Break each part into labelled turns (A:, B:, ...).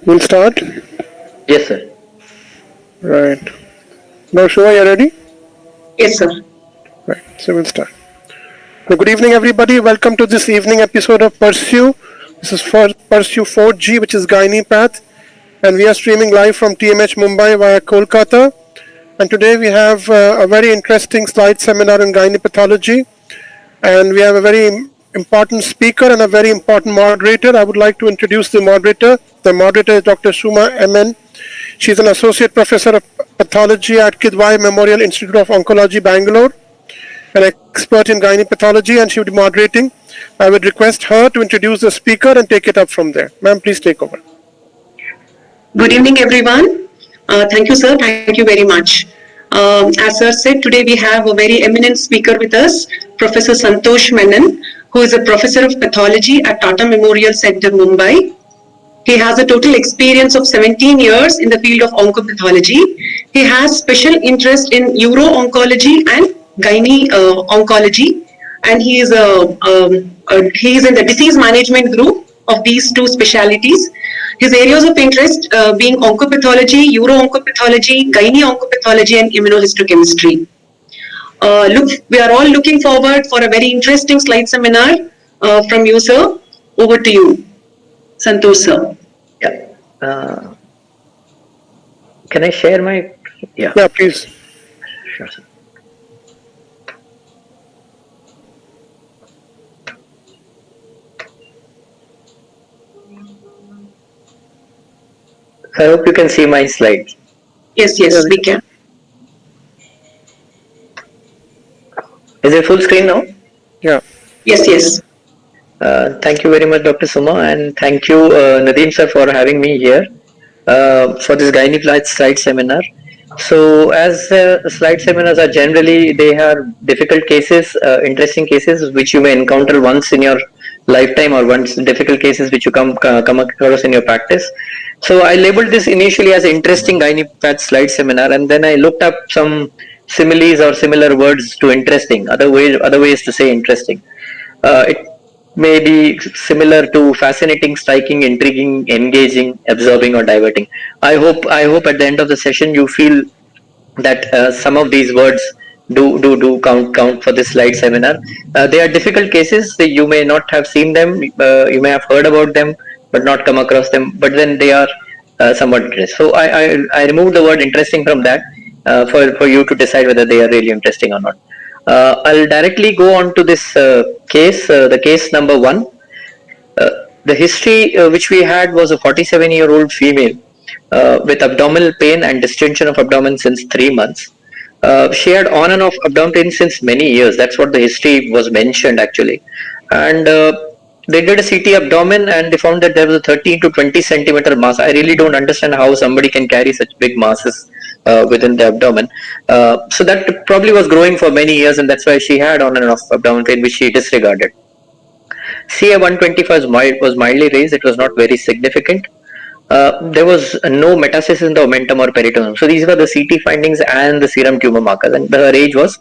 A: We'll start.
B: Yes, sir.
A: Right. Now, Shiva, you ready?
C: Yes, sir.
A: Right. So we'll start. Well, good evening, everybody. Welcome to this evening episode of Pursue. This is for Pursue 4G, which is GYN Path, and we are streaming live from TMH Mumbai via Kolkata. And today we have a very interesting slide seminar in gynae pathology, and we have a very important speaker and a very important moderator. I would like to introduce the moderator. The moderator is Dr. Struma Menon. She's an associate professor of pathology at Kidwai Memorial Institute of Oncology, Bangalore, an expert in gynae pathology, and she will be moderating. I would request her to introduce the speaker and take it up from there. Ma'am, please take over.
C: Good evening, everyone. Thank you, sir. Thank you very much. As sir said, today we have a very eminent speaker with us, Professor Santosh Menon, who is a professor of pathology at Tata Memorial Center, Mumbai. He has a total experience of 17 years in the field of oncopathology. He has special interest in uro oncology and gynae oncology, and he is in the disease management group of these two specialities. His areas of interest being oncopathology, uro oncopathology, gynae oncopathology, and immunohistochemistry. We are all looking forward for a very interesting slide seminar from you, sir. Over to you, Santosh, sir.
B: Yeah. Can I share my?
A: Yeah, please.
B: Sure, sir. I hope you can see my slides.
C: Yes, we can.
B: Is it full screen now?
A: Yeah.
C: Yes.
B: Thank you very much, Dr. Suma, and thank you, Nadeem sir, for having me here for this gynae slide seminar. So, as slide seminars are generally, they are difficult cases, interesting cases which you may encounter once in your lifetime, or once difficult cases which you come across in your practice. So, I labeled this initially as interesting gynae path slide seminar, and then I looked up some similes or similar words to interesting, other ways to say interesting. It may be similar to fascinating, striking, intriguing, engaging, absorbing, or diverting. I hope at the end of the session you feel that some of these words do count for this slide seminar. They are difficult cases. You may not have seen them. You may have heard about them, but not come across them. But then they are somewhat interesting. So I removed the word interesting from that for you to decide whether they are really interesting or not. I'll directly go on to this case, the case number 1. The history which we had was a 47-year-old female with abdominal pain and distension of abdomen since 3 months. She had on and off abdomen pain since many years. That's what the history was mentioned actually. And they did a CT abdomen and they found that there was a 13 to 20 centimeter mass. I really don't understand how somebody can carry such big masses within the abdomen. So that probably was growing for many years, and that's why she had on and off abdomen pain, which she disregarded. CA-125 was mildly raised. It was not very significant. There was no metastasis in the omentum or peritoneum. So these were the CT findings and the serum tumor markers, and her age was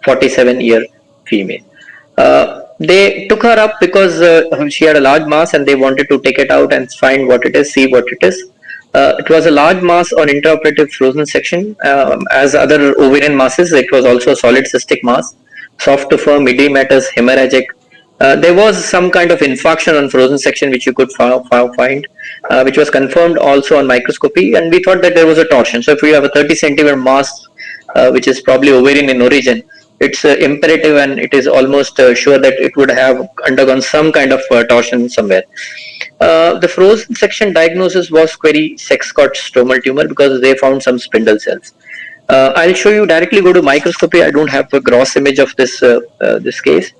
B: 47-year female. They took her up because she had a large mass and they wanted to take it out and find what it is, see what it is. It was a large mass on intraoperative frozen section. As other ovarian masses, it was also a solid cystic mass, soft to firm, edematous, hemorrhagic. There was some kind of infarction on frozen section which you could find, which was confirmed also on microscopy, and we thought that there was a torsion. So if we have a 30 centimeter mass, which is probably ovarian in origin, it's imperative and it is almost sure that it would have undergone some kind of torsion somewhere. The frozen section diagnosis was query sex-cut stromal tumor because they found some spindle cells. I'll show you directly go to microscopy. I don't have a gross image of this case.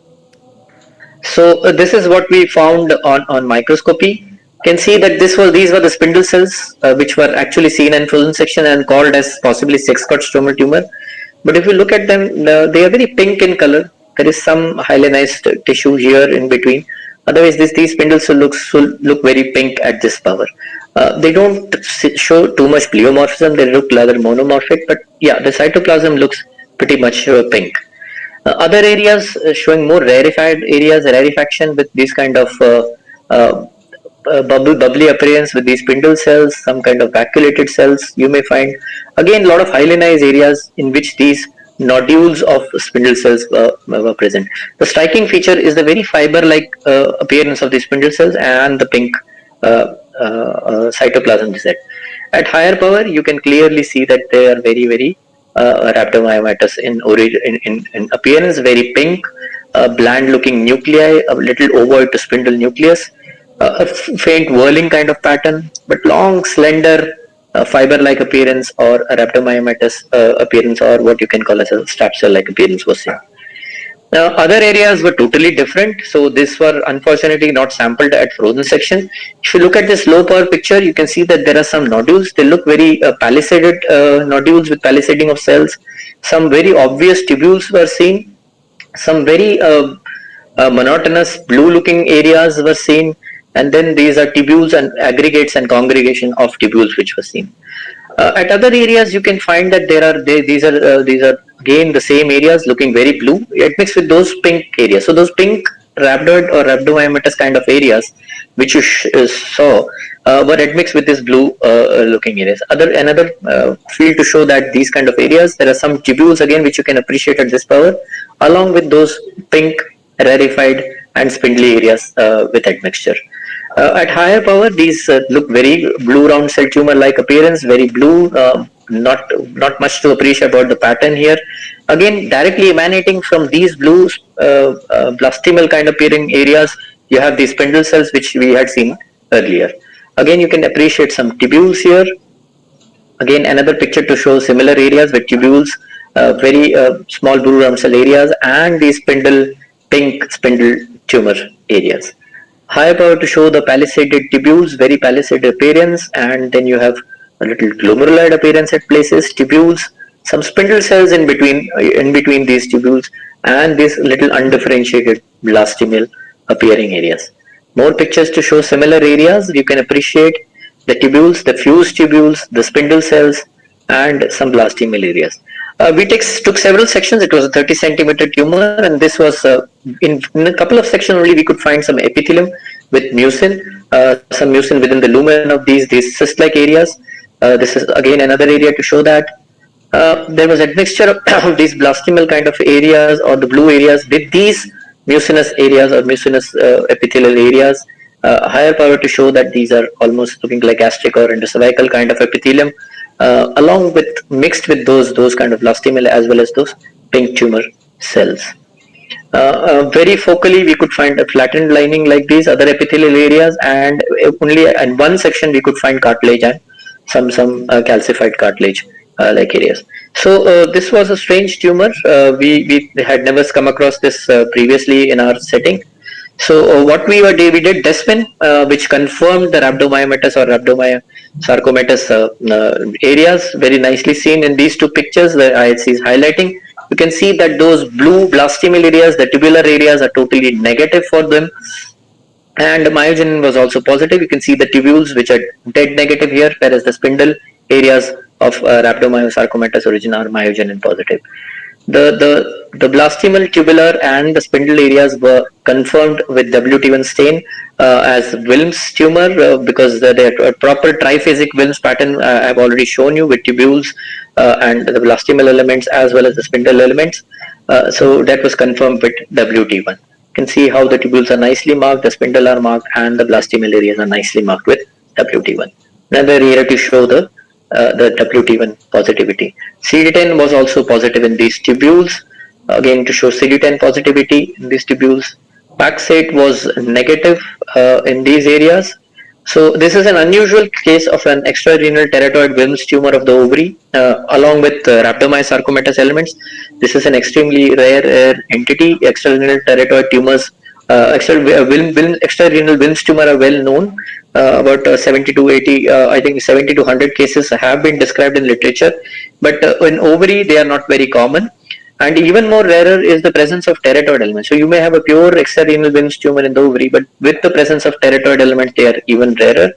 B: So this is what we found on microscopy. You can see that these were the spindle cells which were actually seen in frozen section and called as possibly sex-cut stromal tumor. But if you look at them, they are very pink in color. There is some hyalinized tissue here in between. Otherwise, these spindles will look very pink at this power. They don't show too much pleomorphism. They look rather monomorphic. But yeah, the cytoplasm looks pretty much pink. Other areas showing more rarefied areas, rarefaction with these kind of bubbly appearance with these spindle cells, some kind of vacuolated cells you may find. Again, a lot of hyalinized areas in which these nodules of spindle cells were present. The striking feature is the very fiber-like appearance of the spindle cells and the pink cytoplasm set. At higher power, you can clearly see that they are very, very rhabdomyomatous in appearance, very pink, bland-looking nuclei, a little ovoid to spindle nucleus, a faint whirling kind of pattern, but long, slender, fiber-like appearance or a rhabdomyomatous appearance, or what you can call as a strap cell-like appearance was seen. Now, other areas were totally different. So these were unfortunately not sampled at frozen section. If you look at this low power picture, you can see that there are some nodules. They look very palisaded nodules with palisading of cells. Some very obvious tubules were seen. Some very monotonous blue looking areas were seen. And then these are tubules and aggregates and congregation of tubules which were seen. At other areas, you can find that these are again the same areas looking very blue. It mixed with those pink areas. So those pink rhabdoid or rhabdomyomatous kind of areas, which you saw, were admixed with this blue looking areas. Another field to show that these kind of areas, there are some tubules again which you can appreciate at this power, along with those pink rarefied and spindly areas with admixture. At higher power, these look very blue round cell tumor like appearance, very blue, not much to appreciate about the pattern here. Again, directly emanating from these blue blastomal kind of appearing areas, you have these spindle cells which we had seen earlier. Again, you can appreciate some tubules here. Again, another picture to show similar areas with tubules, very small blue round cell areas, and these pink spindle tumor areas. Higher power to show the palisaded tubules, very palisaded appearance, and then you have a little glomerular appearance at places, tubules, some spindle cells in between these tubules, and these little undifferentiated blastomal appearing areas. More pictures to show similar areas. You can appreciate the tubules, the fused tubules, the spindle cells, and some blastomal areas. We took several sections. It was a 30 centimeter tumor, and this was in a couple of sections only we could find some epithelium with mucin, some mucin within the lumen of these cyst-like areas. This is again another area to show that there was admixture of these blastomal kind of areas or the blue areas with these mucinous areas or mucinous epithelial areas. Higher power to show that these are almost looking like gastric or endocervical kind of epithelium. Along with mixed with those kind of blastomal as well as those pink tumor cells. Very focally we could find a flattened lining like these other epithelial areas, and only in one section we could find cartilage and some calcified cartilage like areas. So this was a strange tumor. We had never come across this previously in our setting. So what we did Desmin, which confirmed the rhabdomyomatous or rhabdomyosarcomatous areas, very nicely seen in these two pictures that IHC is highlighting. You can see that those blue blastomal areas, the tubular areas, are totally negative for them, and myogenin was also positive. You can see the tubules which are dead negative here, whereas the spindle areas of rhabdomyosarcomatous origin are myogenin positive. The blastomal, tubular, and the spindle areas were confirmed with WT1 stain as Wilms tumor because the proper triphasic Wilms pattern I've already shown you with tubules and the blastomal elements as well as the spindle elements. So that was confirmed with WT1. You can see how the tubules are nicely marked, the spindle are marked, and the blastomal areas are nicely marked with WT1. Another area to show the WT1 positivity. CD10 was also positive in these tubules, again to show CD10 positivity in these tubules. Paxate was negative in these areas. So this is an unusual case of an extra-renal teratoid Wilms tumor of the ovary along with rhabdomyosarcomatous elements. This is an extremely rare entity. Extra-renal teratoid tumors, extra-renal Wilms tumor are well known. About 70 to 80, I think 70 to 100 cases have been described in literature, but in ovary they are not very common. And even more rarer is the presence of teratoid elements. So you may have a pure extra-renal Wilms tumor in the ovary, but with the presence of teratoid elements, they are even rarer.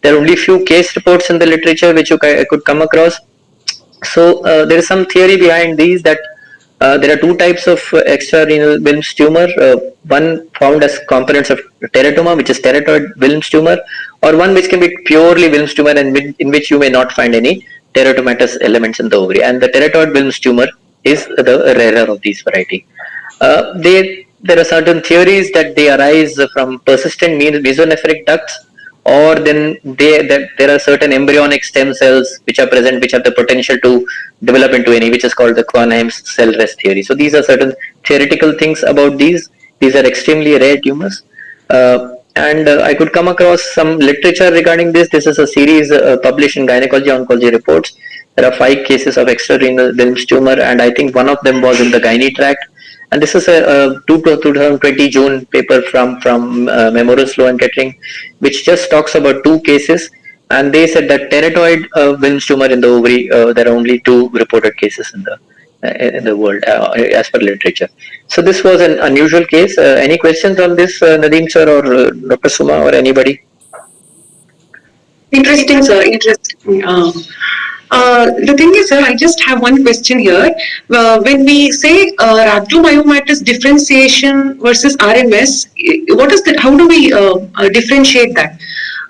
B: There are only few case reports in the literature which you could come across. So there is some theory behind these that There are two types of extra-renal Wilms tumor. One found as components of teratoma, which is teratoid Wilms tumor, or one which can be purely Wilms tumor, and in which you may not find any teratomatous elements in the ovary. And the teratoid Wilms tumor is the rarer of these variety. There are certain theories that they arise from persistent mesonephric ducts, or then there are certain embryonic stem cells which are present, which have the potential to develop into any, which is called the Cohenheim's cell rest theory. So these are certain theoretical things about these. These are extremely rare tumors. And I could come across some literature regarding this. This is a series published in Gynecology Oncology Reports. There are 5 cases of extra-renal Wilms tumor, and I think one of them was in the gynae tract. And this is a 2020 June paper from Memorial Sloan Kettering, which just talks about 2 cases. And they said that teratoid Wilms tumor in the ovary, there are only 2 reported cases in the world as per literature. So this was an unusual case. Any questions on this, Nadeem sir or Dr. Suma or anybody?
C: Interesting, sir. Interesting. The thing is, sir, I just have one question here. When we say rhabdomyomatous differentiation versus RMS, what is that? How do we differentiate that?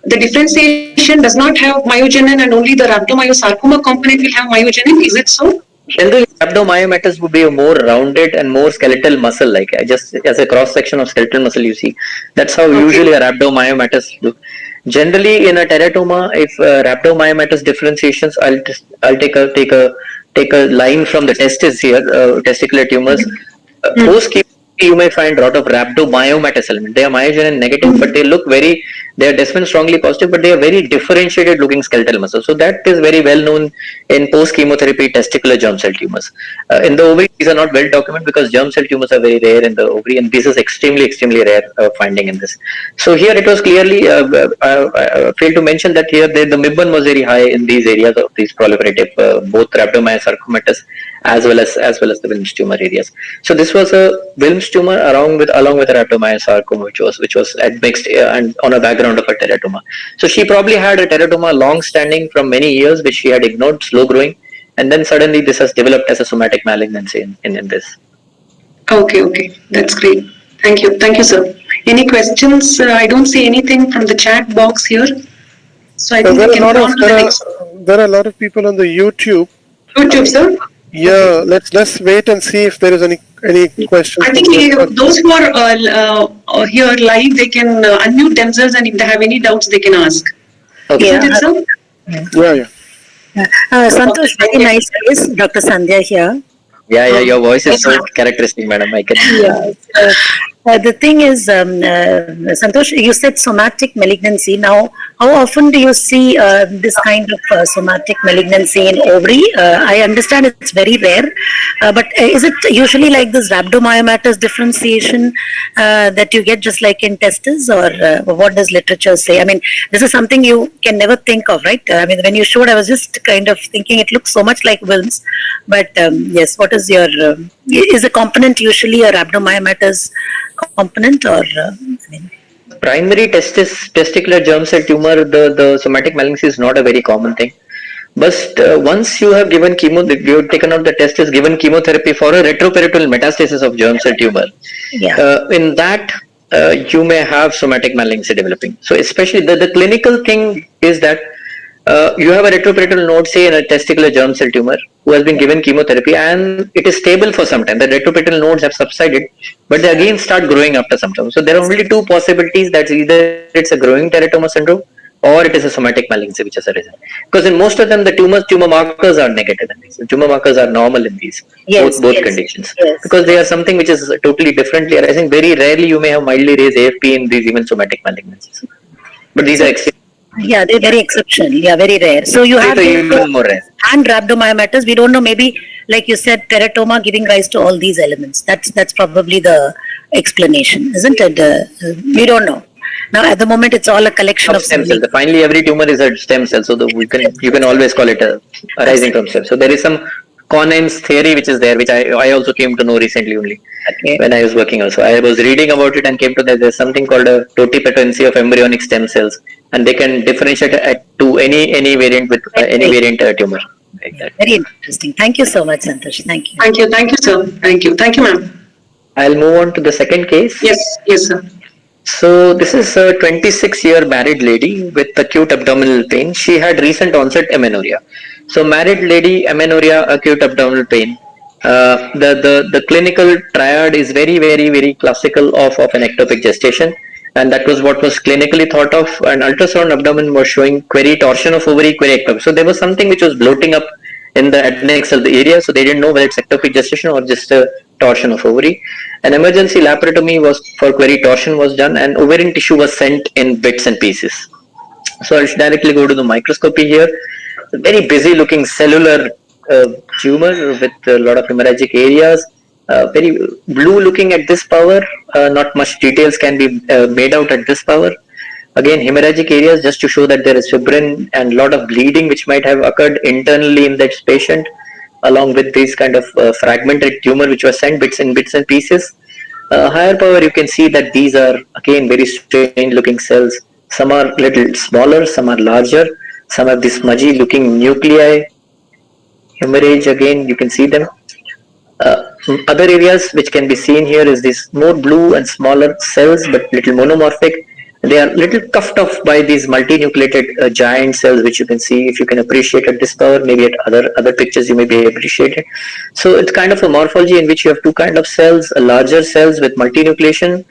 C: The differentiation does not have myogenin, and only the rhabdomyosarcoma component will have myogenin. Is it so?
B: Generally, rhabdomyomatous would be a more rounded and more skeletal muscle, like just as a cross section of skeletal muscle. You see, that's how usually a rhabdomyomatous look. Generally, in a teratoma, if rhabdomyomatous differentiations, I'll take a line from the testis here, testicular tumors. Post you may find a lot of rhabdomyomatous element. They are myogenin negative, but they are desmin strongly positive, but they are very differentiated looking skeletal muscle. So that is very well known in post chemotherapy testicular germ cell tumors. In the ovary, these are not well documented because germ cell tumors are very rare in the ovary, and this is extremely rare finding in this. So here it was clearly I failed to mention that here the MIB1 was very high in these areas of these proliferative both rhabdomyosarcomatous as well as the Wilms tumor areas. So this was a Wilms tumor along with a rhabdomyosarcoma, which was admixed and on a background of a teratoma. So she probably had a teratoma long standing from many years, which she had ignored, slow growing, and then suddenly this has developed as a somatic malignancy in this.
C: Okay, that's great. Thank you, sir. Any questions? I don't see anything from the chat box here. So I think we can go on to the next.
A: There are a lot of people on the YouTube.
C: YouTube, sir.
A: Yeah, let's wait and see if there is any questions.
C: I think those who are here live, they can unmute themselves, and if they have any doubts, they can ask.
B: Okay.
C: Isn't it, sir?
A: Yeah.
D: Santosh, very nice face. Dr. Sandhya here.
B: Yeah, your voice is so characteristic, madam. I can.
D: Yes. The thing is, Santosh, you said somatic malignancy. Now, how often do you see this kind of somatic malignancy in ovary? I understand it's very rare, but is it usually like this rhabdomyomatous differentiation that you get just like in testes, or what does literature say? I mean, this is something you can never think of, right? I mean, when you showed, I was just kind of thinking it looks so much like Wilms, but yes, what is your, is the component usually a rhabdomyomatous component, or
B: primary testicular germ cell tumor, the somatic malignancy is not a very common thing. But once you have given you have taken out the testis, given chemotherapy for a retroperitoneal metastasis of germ cell tumor, in that you may have somatic malignancy developing. So especially the clinical thing is that you have a retroperitoneal node, say in a testicular germ cell tumor, who has been given chemotherapy and it is stable for some time. The retroperitoneal nodes have subsided, but they again start growing after some time. So there are only 2 possibilities. That's either it's a growing teratoma syndrome or it is a somatic malignancy which has arisen. Because in most of them, the tumor markers are negative in these. The tumor markers are normal in these, both conditions. Yes. Because they are something which is totally differently arising. Very rarely you may have mildly raised AFP in these even somatic malignancies. But these are extremely.
D: Yeah, they're very exceptional. Yeah, very rare. So you have
B: more rare.
D: And rhabdomyomatous. We don't know. Maybe, like you said, teratoma giving rise to all these elements. That's probably the explanation, isn't it? We don't know. Now, at the moment, it's all a collection of
B: stem cells. Finally, every tumor is a stem cell, so you can always call it arising from stem. So there is some Cohenheim's theory which is there, which I also came to know recently only when I was working also. I was reading about it and came to that there's something called a totipotency of embryonic stem cells, and they can differentiate to any variant with any variant tumor. like that.
D: Very interesting. Thank you so much, Santosh. Thank you.
C: Thank you, sir. Thank you, ma'am.
B: I'll move on to the second case.
C: Yes, sir.
B: So this is a 26-year married lady with acute abdominal pain. She had recent onset amenorrhea. So married lady, amenorrhea, acute abdominal pain. The clinical triad is very classical of an ectopic gestation, and that was what was clinically thought of. An ultrasound abdomen was showing query torsion of ovary, query ectopic. So there was something which was bloating up in the adnexal of the area, so they didn't know whether it's ectopic gestation or just a torsion of ovary. An emergency laparotomy was for query torsion was done, and ovarian tissue was sent in bits and pieces. So I'll directly go to the microscopy here. A very busy looking cellular tumor with a lot of hemorrhagic areas. Very blue looking at this power. Not much details can be made out at this power. Again, hemorrhagic areas just to show that there is fibrin and a lot of bleeding which might have occurred internally in that patient, along with this kind of fragmented tumor which was sent bits and pieces. Higher power, you can see that these are again very strange looking cells. Some are little smaller, some are larger, some have this smudgy looking nuclei. Hemorrhage, again you can see them. Other areas which can be seen here is these more blue and smaller cells but little monomorphic. They are little cuffed off by these multinucleated giant cells, which you can see if you can appreciate at this power. Maybe at other pictures you may be appreciated. So it's kind of a morphology in which you have two kind of cells: larger cells with multinucleation,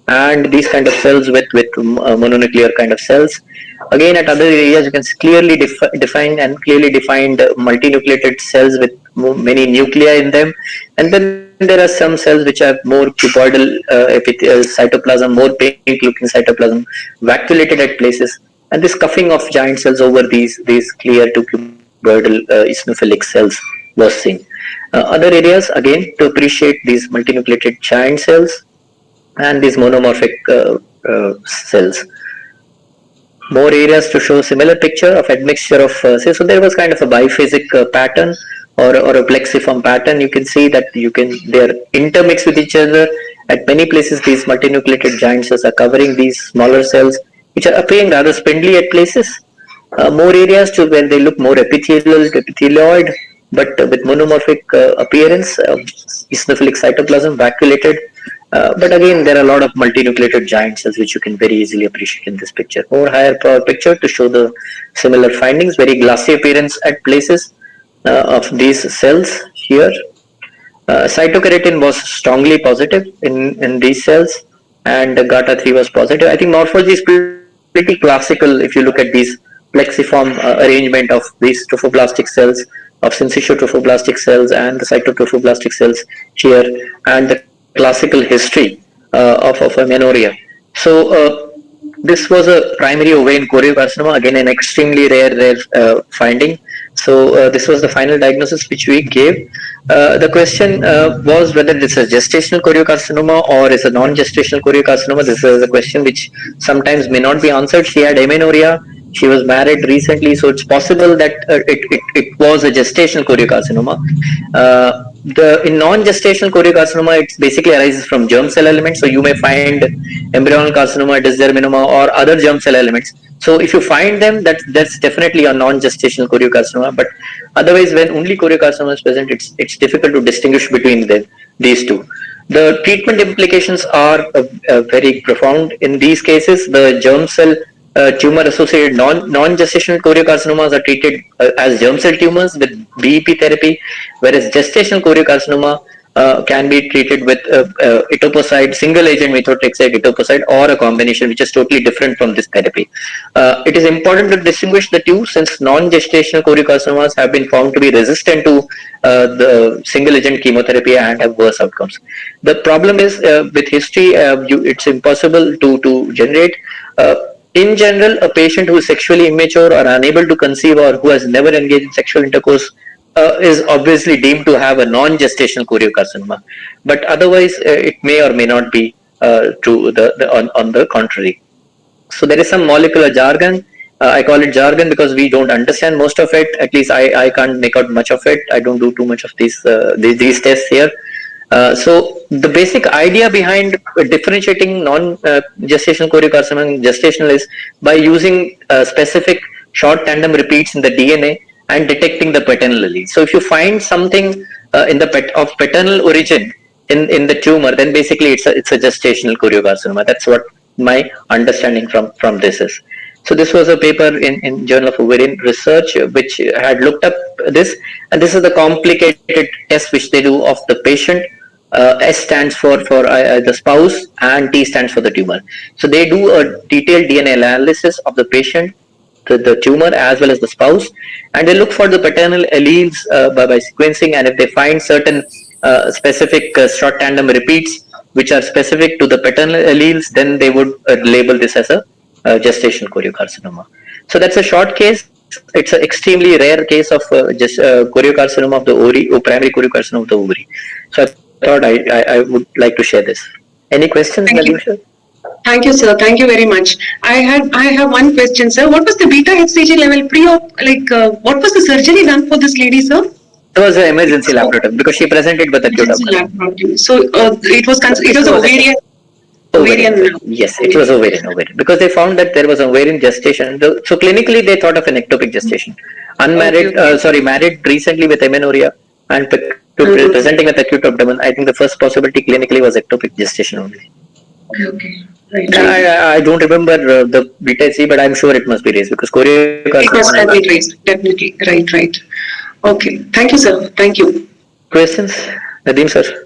B: and these kind of cells with mononuclear kind of cells. Again, at other areas you can clearly define and clearly defined multinucleated cells with many nuclei in them, and then there are some cells which have more cuboidal cytoplasm, more pink-looking cytoplasm, vacuolated at places, and this cuffing of giant cells over these clear to cuboidal eosinophilic cells was seen. Other areas, again, to appreciate these multinucleated giant cells and these monomorphic cells. More areas to show similar picture of admixture of so there was kind of a biphasic pattern or a plexiform pattern. You can see that they are intermixed with each other. At many places these multinucleated giant cells are covering these smaller cells which are appearing rather spindly at places. More areas to where they look more epithelial to epithelioid but with monomorphic appearance, eosinophilic cytoplasm, vacuolated. But again, there are a lot of multinucleated giant cells which you can very easily appreciate in this picture. More higher power picture to show the similar findings. Very glassy appearance at places of these cells here. Cytokeratin was strongly positive in these cells, and GATA3 was positive. I think morphology is pretty classical if you look at these plexiform arrangement of these trophoblastic cells, of syncytial trophoblastic cells and the cytotrophoblastic cells here, and the classical history of amenorrhea. So this was a primary ovarian choriocarcinoma, again an extremely rare finding. So this was the final diagnosis which we gave. The question was whether this is a gestational choriocarcinoma or is a non-gestational choriocarcinoma. This is a question which sometimes may not be answered. She had amenorrhea. She was married recently, so it's possible that it was a gestational choriocarcinoma. In non-gestational choriocarcinoma, it basically arises from germ cell elements. So you may find embryonal carcinoma, dysgerminoma, or other germ cell elements. So if you find them, that's definitely a non-gestational choriocarcinoma. But otherwise, when only choriocarcinoma is present, it's difficult to distinguish between these two. The treatment implications are very profound in these cases. The germ cell tumor-associated non-gestational choriocarcinomas are treated as germ cell tumors with BEP therapy, whereas gestational choriocarcinoma can be treated with etoposide, single-agent methotrexate etoposide, or a combination which is totally different from this therapy. It is important to distinguish the two, since non-gestational choriocarcinomas have been found to be resistant to the single-agent chemotherapy and have worse outcomes. The problem is with history, it's impossible to generate. In general, a patient who is sexually immature or unable to conceive or who has never engaged in sexual intercourse is obviously deemed to have a non-gestational choriocarcinoma. But otherwise, it may or may not be true on the contrary. So there is some molecular jargon. I call it jargon because we don't understand most of it. At least I can't make out much of it. I don't do too much of these tests here. So the basic idea behind differentiating non-gestational choriocarcinoma and gestational is by using specific short tandem repeats in the DNA and detecting the paternal allele. So if you find something in the of paternal origin in the tumor, then basically it's a gestational choriocarcinoma. That's what my understanding from this is. So this was a paper in Journal of Ovarian Research which had looked up this, and this is the complicated test which they do of the patient. S stands for the spouse and T stands for the tumor. So they do a detailed DNA analysis of the patient, the tumor as well as the spouse, and they look for the paternal alleles by sequencing, and if they find certain specific short tandem repeats which are specific to the paternal alleles, then they would label this as a gestational choriocarcinoma. So that's a short case. It's an extremely rare case of just choriocarcinoma of the ovary, or primary choriocarcinoma of the ovary. So I thought I would like to share this. Any questions, Nalusha?
C: Thank you, sir. Thank you very much. I have one question, sir. What was the beta HCG level pre-op? What was the surgery done for this lady, sir?
B: It was an emergency laparoscopy because she presented with acute abdomen.
C: So it was ovarian.
B: Ovarian. Yes, it was ovarian because they found that there was ovarian gestation. So clinically they thought of an ectopic gestation. Unmarried, married recently with amenorrhea and presenting with acute abdomen. I think the first possibility clinically was ectopic gestation only.
C: Okay. Right.
B: I don't remember the beta C, but I'm sure it must be raised because choriocarcinoma.
C: It must have been raised, definitely. Right. Okay. Thank you, sir. Thank you.
B: Questions, Nadeem sir?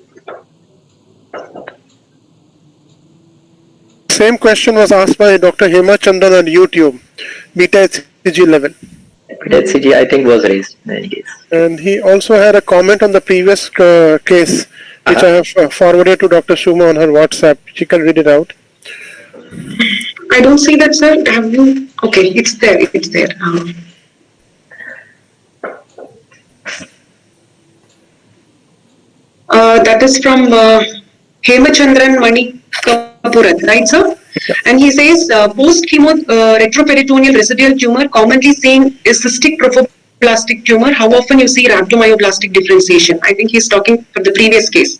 A: Same question was asked by Dr. Hema Chandan on YouTube. Beta HCG level.
B: Beta HCG, I think, was raised in any case.
A: And he also had a comment on the previous case, which I have forwarded to Dr. Suma on her WhatsApp. She can read it out.
C: I don't see that, sir. Have you? Okay, it's there. That is from Hemachandran Mani Kapurat, right, sir?
B: Yeah.
C: And he says post-chemo retroperitoneal residual tumor commonly seen is cystic trophoblastic tumor. How often you see rhabdomyoblastic differentiation? I think he's talking for the previous case.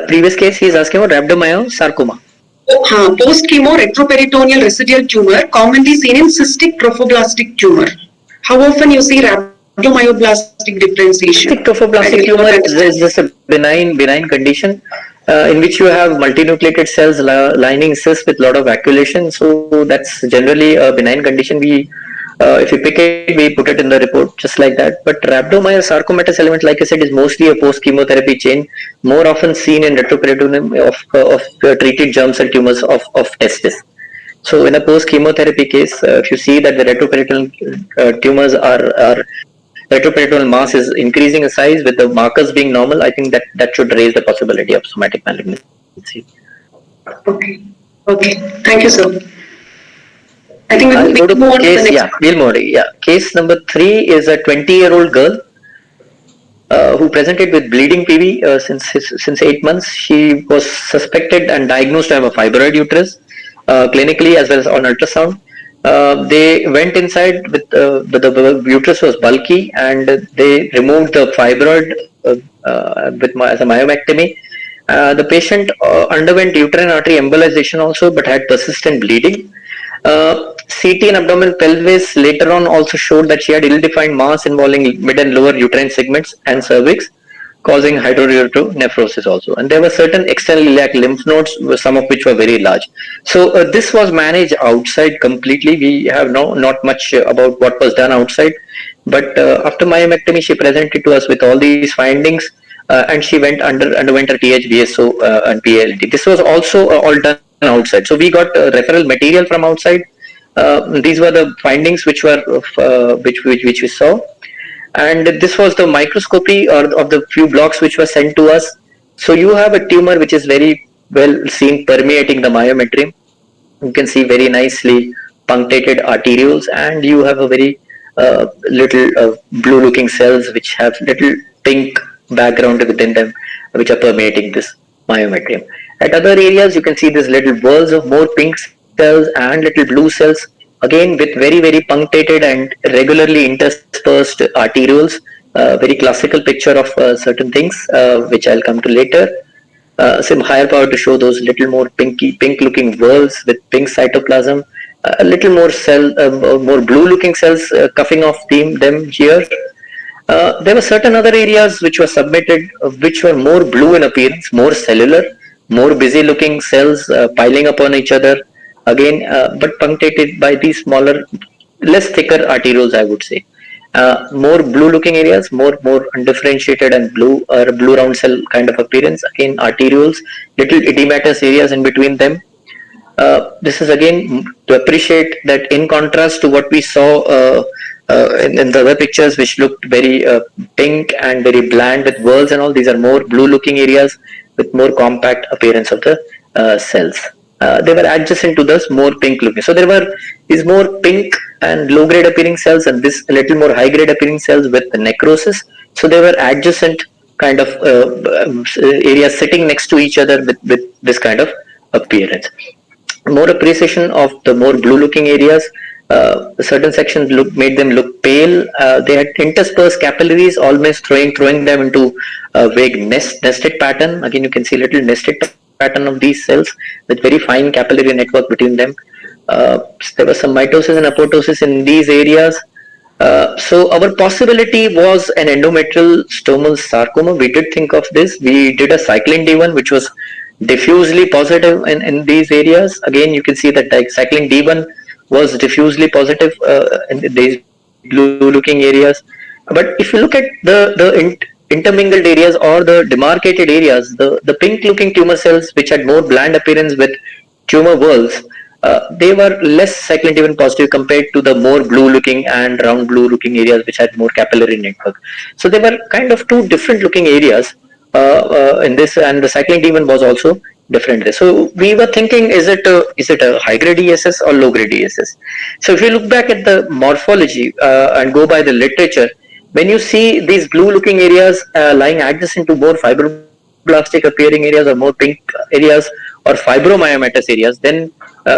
B: Previous case, he is asking about rhabdomyosarcoma.
C: Post-chemo retroperitoneal residual tumor commonly seen in cystic trophoblastic tumor. How often you see rhabdomyoblastic differentiation?
B: Cystic trophoblastic tumor is just a benign condition in which you have multinucleated cells lining cysts with a lot of vacuolation. So that's generally a benign condition. We if you pick it, we put it in the report just like that. But rhabdomyosarcomatous element, like I said, is mostly a post-chemotherapy chain, more often seen in retroperitoneum of treated germ cell tumors of testis. So in a post-chemotherapy case, if you see that the retroperitoneal tumors retroperitoneal mass is increasing in size with the markers being normal, I think that should raise the possibility of somatic malignancy.
C: Okay. Thank you, sir. I think
B: we'll go to
C: move on to the next.
B: We'll move on. Case number 3 is a 20-year-old girl who presented with bleeding PV since 8 months. She was suspected and diagnosed to have a fibroid uterus, clinically as well as on ultrasound. They went inside with the uterus was bulky, and they removed the fibroid as a myomectomy. The patient underwent uterine artery embolization also, but had persistent bleeding. CT and abdominal pelvis later on also showed that she had ill-defined mass involving mid and lower uterine segments and cervix, causing hydronephrosis also. And there were certain external iliac lymph nodes, some of which were very large. So this was managed outside completely. We have not much about what was done outside. But after myomectomy, she presented to us with all these findings, and she underwent a THBSO and PLT. This was also all done outside. So we got referral material from outside. These were the findings which we saw. And this was the microscopy of the few blocks which were sent to us. So you have a tumor which is very well seen permeating the myometrium. You can see very nicely punctated arterioles, and you have a very little blue looking cells which have little pink background within them, which are permeating this myometrium. At other areas, you can see these little whorls of more pink cells and little blue cells, again with very, very punctated and regularly interspersed arterioles. Very classical picture of certain things, which I'll come to later. Some higher power to show those little more pink looking whorls with pink cytoplasm, a little more more blue-looking cells cuffing off them here. There were certain other areas which were submitted, which were more blue in appearance, more cellular, more busy-looking cells piling upon each other. Again, but punctuated by these smaller, less thicker arterioles, I would say. More blue-looking areas, more undifferentiated and blue or blue round cell kind of appearance. Again, arterioles, little edematous areas in between them. This is again to appreciate that in contrast to what we saw in the other pictures, which looked very pink and very bland with whorls and all. These are more blue-looking areas with more compact appearance of the cells. They were adjacent to this more pink-looking. So there were these more pink and low-grade appearing cells, and this a little more high-grade appearing cells with necrosis. So they were adjacent kind of areas sitting next to each other with this kind of appearance. More appreciation of the more blue-looking areas. Certain sections made them look pale. They had interspersed capillaries, almost throwing them into a vague nested pattern. Again, you can see a little nested pattern of these cells with very fine capillary network between them. There was some mitosis and apoptosis in these areas. So our possibility was an endometrial stromal sarcoma. We did think of this. We did a cyclin D1, which was diffusely positive in these areas. Again, you can see that cyclin D1 was diffusely positive in these blue-looking areas. But if you look at the intermingled areas or the demarcated areas, the pink-looking tumor cells, which had more bland appearance with tumor whorls, they were less cyclin D1 positive compared to the more blue-looking and round blue-looking areas, which had more capillary network. So they were kind of two different-looking areas in this, and the cyclin D1 was also different. So we were thinking, is it a high grade ESS or low grade ESS? So if you look back at the morphology and go by the literature, when you see these blue looking areas lying adjacent to more fibroblastic appearing areas or more pink areas or fibromyomatous areas, then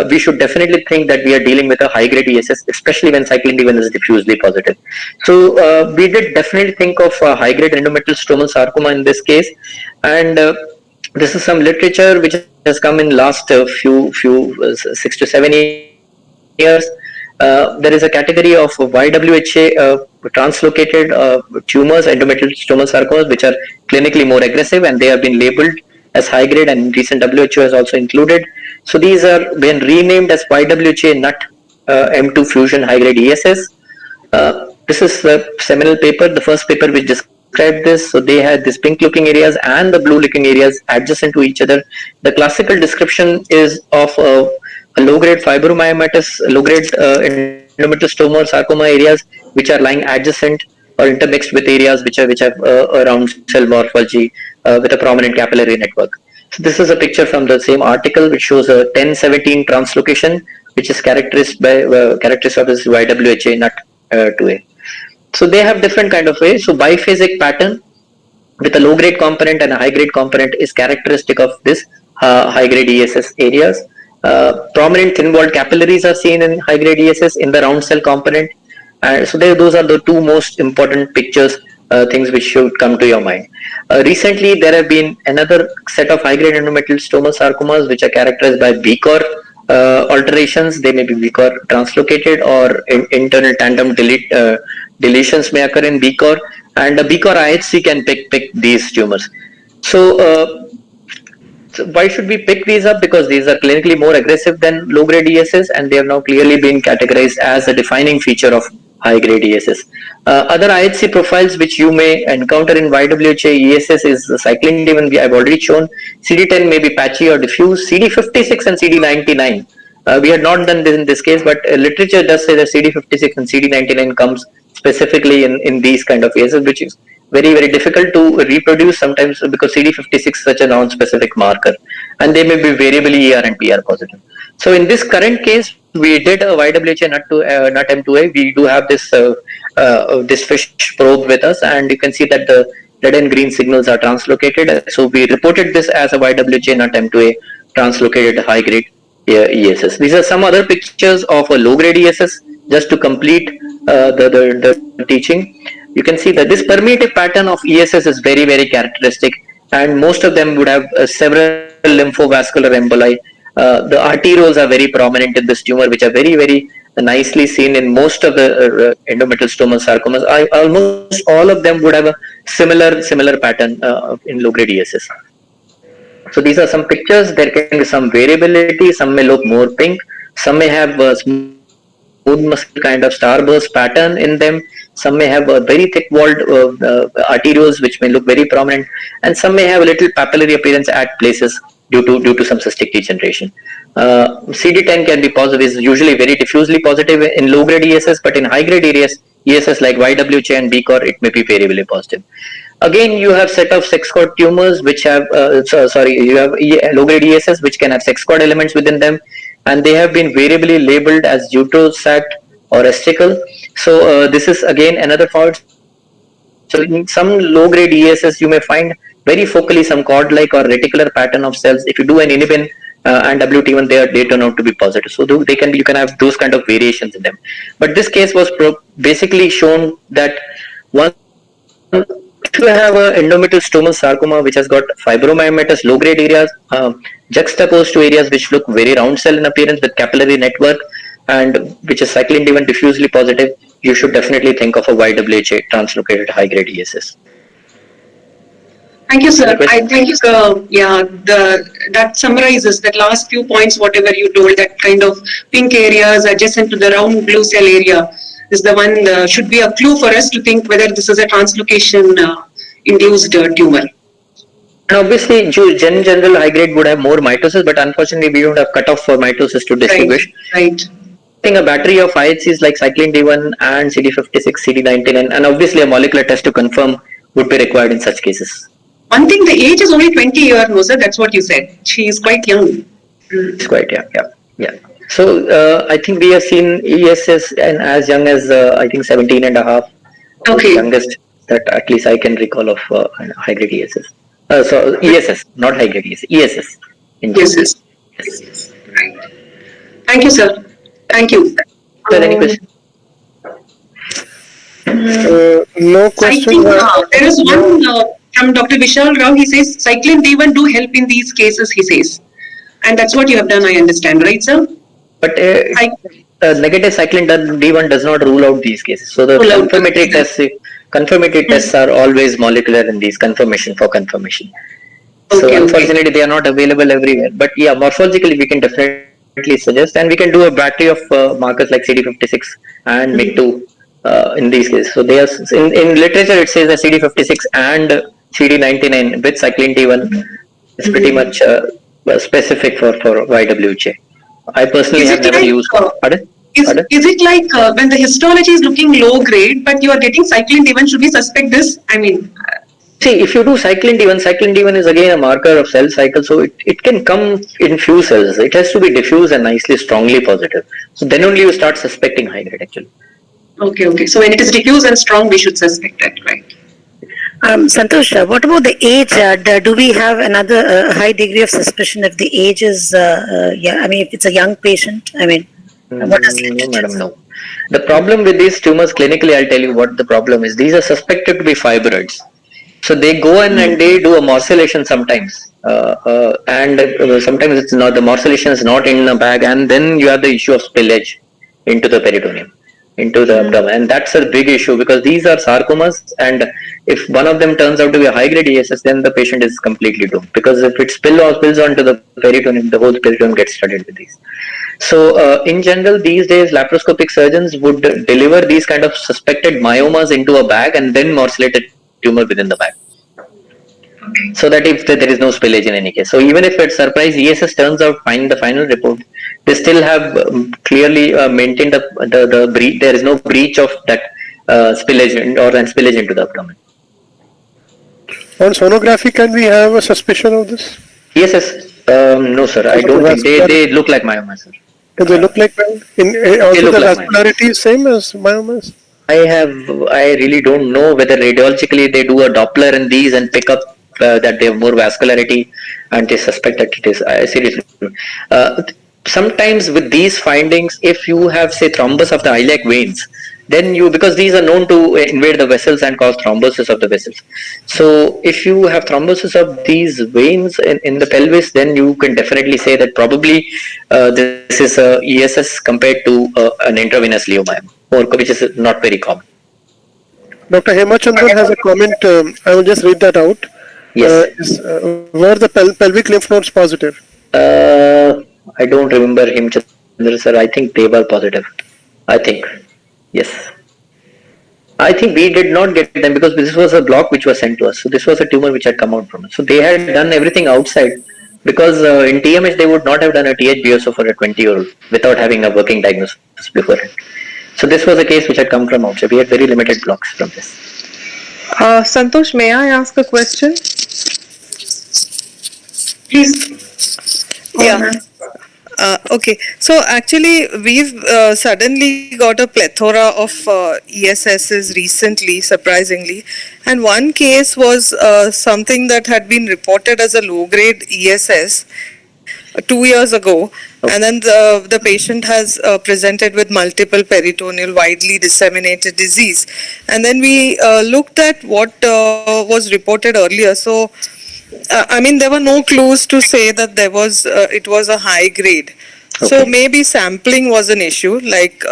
B: we should definitely think that we are dealing with a high grade ESS, especially when cyclin D1 is diffusely positive. So we did definitely think of high grade endometrial stromal sarcoma in this case, and this is some literature which has come in last few 6 to 7 years. There is a category of YWHA translocated tumors, endometrial stromal sarcomas, which are clinically more aggressive, and they have been labeled as high grade, and recent WHO has also included. So these are been renamed as YWHA NUT M2 fusion high grade ESS. This is the seminal paper, the first paper which described this. So they had these pink looking areas and the blue looking areas adjacent to each other. The classical description is of a low grade fibromyomatous, low grade endometrial stromal sarcoma areas which are lying adjacent or intermixed with areas which have a round cell morphology with a prominent capillary network. So this is a picture from the same article which shows a 1017 translocation, which is characterized of this YWHA NUT 2A. So they have different kind of ways. So biphasic pattern with a low grade component and a high grade component is characteristic of this high grade ESS areas. Prominent thin walled capillaries are seen in high grade ESS in the round cell component. So those are the two most important pictures, things which should come to your mind. Recently, there have been another set of high grade endometrial stromal sarcomas which are characterized by BCOR alterations. They may be BCOR translocated or internal tandem deletions may occur in BCOR, and the BCOR IHC can pick these tumors. So why should we pick these up? Because these are clinically more aggressive than low grade ESS, and they have now clearly been categorized as a defining feature of high grade ESS. Other IHC profiles which you may encounter in YWHA ESS is the cyclin D1 I've already shown. CD10 may be patchy or diffuse. CD56 and CD99. We had not done this in this case, but literature does say that CD56 and CD99 comes specifically in these kind of cases, which is very, very difficult to reproduce sometimes because CD56 is such a non-specific marker, and they may be variably ER and PR positive. So in this current case, we did a YWHA NUT M2A. We do have this this FISH probe with us, and you can see that the red and green signals are translocated. So we reported this as a YWHA NUT M2A translocated high grade ESS. These are some other pictures of a low grade ESS just to complete the teaching. You can see that this permeative pattern of ESS is very, very characteristic, and most of them would have several lymphovascular emboli The arterioles are very prominent in this tumor, which are very, very nicely seen in most of the endometrial stromal sarcomas. Almost all of them would have a similar pattern in low-grade ESS. So these are some pictures. There can be some variability. Some may look more pink. Some may have a smooth muscle kind of starburst pattern in them. Some may have a very thick-walled arterioles, which may look very prominent, and some may have a little papillary appearance at places due to some cystic degeneration. CD10 can be positive, is usually very diffusely positive in low-grade ESS, but in high-grade areas, ESS like YWH and BCOR, it may be variably positive. Again, you have set of sex cord tumors which have, you have low-grade ESS which can have sex cord elements within them, and they have been variably labeled as uterosat or estical. So this is again another fault. So in some low-grade ESS, you may find very focally some cord-like or reticular pattern of cells. If you do an inhibin and WT1, they turn out to be positive. So you can have those kind of variations in them. But this case was basically shown that once if you have an endometrial stromal sarcoma which has got fibromyomatous low-grade areas juxtaposed to areas which look very round cell in appearance with capillary network and which is cyclin D1 diffusely positive, you should definitely think of a YWH translocated high-grade ESS.
C: Thank you, sir. I think that summarizes that last few points, whatever you told, that kind of pink areas adjacent to the round blue cell area is the one should be a clue for us to think whether this is a translocation induced tumor.
B: And obviously, general high grade would have more mitosis, but unfortunately, we don't have cutoff for mitosis to distinguish.
C: Right.
B: I think a battery of IHCs like cyclin D1 and CD56, CD99, and obviously a molecular test to confirm would be required in such cases.
C: One thing, the age is only 20 years, no, sir. That's what you said. She is quite young.
B: It's quite young, yeah. So I think we have seen ESS and as young as I think 17 and a half.
C: Okay.
B: The youngest that at least I can recall of high grade ESS. So ESS, not high grade ESS. ESS.
C: ESS. Yes. Right. Thank you, sir. Thank you.
B: Sir, any question?
A: No question.
C: There is one from Dr. Vishal Rao. He says cyclin D1 do help in these cases, he says. And that's what you have done, I understand, right, sir?
B: But negative cyclin D1 does not rule out these cases. So the confirmatory tests are always molecular in these confirmation. So unfortunately, they are not available everywhere. But yeah, morphologically, we can definitely suggest, and we can do a battery of markers like CD56 and MIG2 in these cases. So they are in literature, it says that CD56 and CD99 with cyclin D1 is pretty much specific for YWH. I personally have never used. Pardon?
C: Is it like when the histology is looking low grade, but you are getting cyclin D1, should we suspect this? I mean,
B: see, if you do cyclin D1 is again a marker of cell cycle, so it can come in few cells. It has to be diffuse and nicely strongly positive. So then only you start suspecting high grade actually.
C: Okay. So when it is diffuse and strong, we should suspect that, right?
D: Santosh, what about the age? Do we have another high degree of suspicion if the age is, if it's a young patient? I mean, what does it
B: No, madam, no. The problem with these tumors, clinically, I'll tell you what the problem is. These are suspected to be fibroids. So they go in and they do a morcellation sometimes. And sometimes it's not, the morcellation is not in the bag, and then you have the issue of spillage into the peritoneum, into the abdomen, and that's a big issue because these are sarcomas, and if one of them turns out to be a high grade ESS, then the patient is completely doomed, because if it spills onto the peritoneum, the whole peritoneum gets flooded with these. So in general, these days laparoscopic surgeons would deliver these kind of suspected myomas into a bag and then morcellate a tumor within the bag, so that if there is no spillage in any case. So even if at surprise ESS turns out fine, the final report, they still have clearly maintained the breach. There is no breach of that spillage spillage into the abdomen.
A: On sonography, can we have a suspicion of this?
B: ESS? No, sir. I don't think they look like myomas, sir.
A: Do they look like also the vascularity is same as myomas?
B: I really don't know whether radiologically they do a Doppler in these and pick up that they have more vascularity and they suspect that it is seriously. Sometimes with these findings, if you have say thrombus of the iliac veins, then because these are known to invade the vessels and cause thrombosis of the vessels. So if you have thrombosis of these veins in the pelvis, then you can definitely say that probably this is a ESS compared to an intravenous leiomyoma, or which is not very common.
A: Dr. Hemachandran has a comment. I will just read that out.
B: Yes.
A: Were the pelvic lymph nodes positive?
B: I don't remember him, Chandra sir. I think they were positive. I think. Yes. I think we did not get them because this was a block which was sent to us. So this was a tumor which had come out from us. So they had done everything outside because in TMH they would not have done a THBSO for a 20-year-old without having a working diagnosis beforehand. So this was a case which had come from outside. We had very limited blocks from this.
E: Santosh, may I ask a question?
C: Please.
E: Yeah. Okay, so actually we've suddenly got a plethora of ESSs recently, surprisingly, and one case was something that had been reported as a low-grade ESS 2 years ago, and then the patient has presented with multiple peritoneal widely disseminated disease, and then we looked at what was reported earlier. So I mean, there were no clues to say that there was it was a high grade. Okay. So maybe sampling was an issue. Like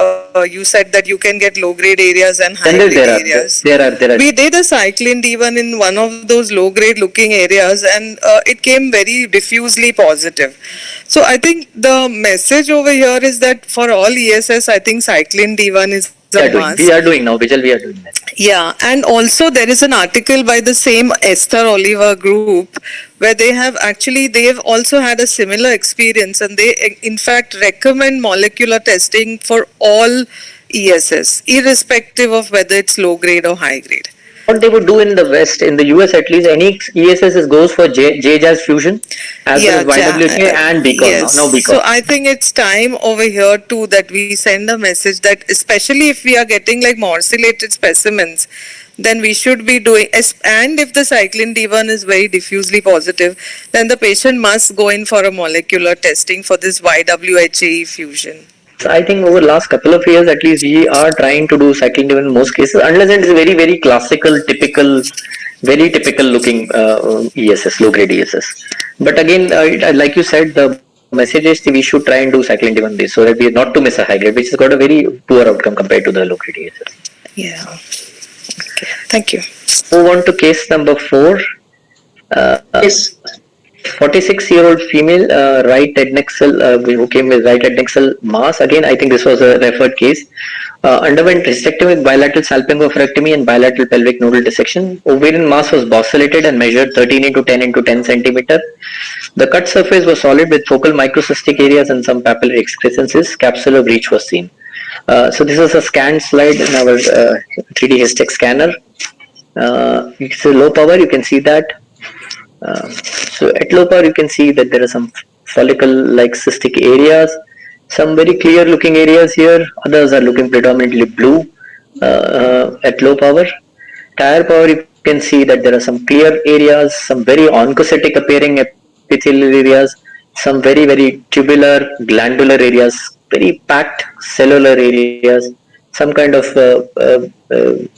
E: you said that you can get low grade areas and high grade areas.
B: There are.
E: We did a cyclin D1 in one of those low grade looking areas, and it came very diffusely positive. So I think the message over here is that for all ESS, I think cyclin D1 is
B: we are doing now, Vijay, we are doing that.
E: Yeah, and also there is an article by the same Esther Oliver group where they've also had a similar experience, and they in fact recommend molecular testing for all ESS, irrespective of whether it's low grade or high grade.
B: What they would do in the West, in the US at least, any ESS goes for J-JAS fusion as well as YWK and BCON.
E: Yes.
B: Now BCON.
E: So I think it's time over here too that we send a message that, especially if we are getting like morcellated specimens, then we should be doing, and if the cyclin D1 is very diffusely positive, then the patient must go in for a molecular testing for this YWHA fusion.
B: I think over the last couple of years, at least, we are trying to do cyclin D1 in most cases, unless it is a very, very classical, typical, very typical looking ESS, low grade ESS. But again, like you said, the message is we should try and do cyclin D1 this so that we are not to miss a high grade, which has got a very poor outcome compared to the low grade ESS.
E: Yeah. Okay. Thank you.
B: Move on to case number 4.
C: Yes.
B: 46-year-old female, right head neck cell, who came with right head neck cell mass. Again, I think this was a referred case. Underwent hysterectomy with bilateral salpingo-oophorectomy and bilateral pelvic nodal dissection. Ovarian mass was bossulated and measured 13 into 10 into 10 centimeter. The cut surface was solid with focal microcystic areas and some papillary excrescences. Capsular breach was seen. So this is a scan slide in our 3D histech scanner. It's a low power, you can see that. So at low power you can see that there are some follicle-like cystic areas, some very clear looking areas here, others are looking predominantly blue at low power. Higher power you can see that there are some clear areas, some very oncocytic appearing epithelial areas, some very, very tubular, glandular areas, very packed cellular areas, some kind of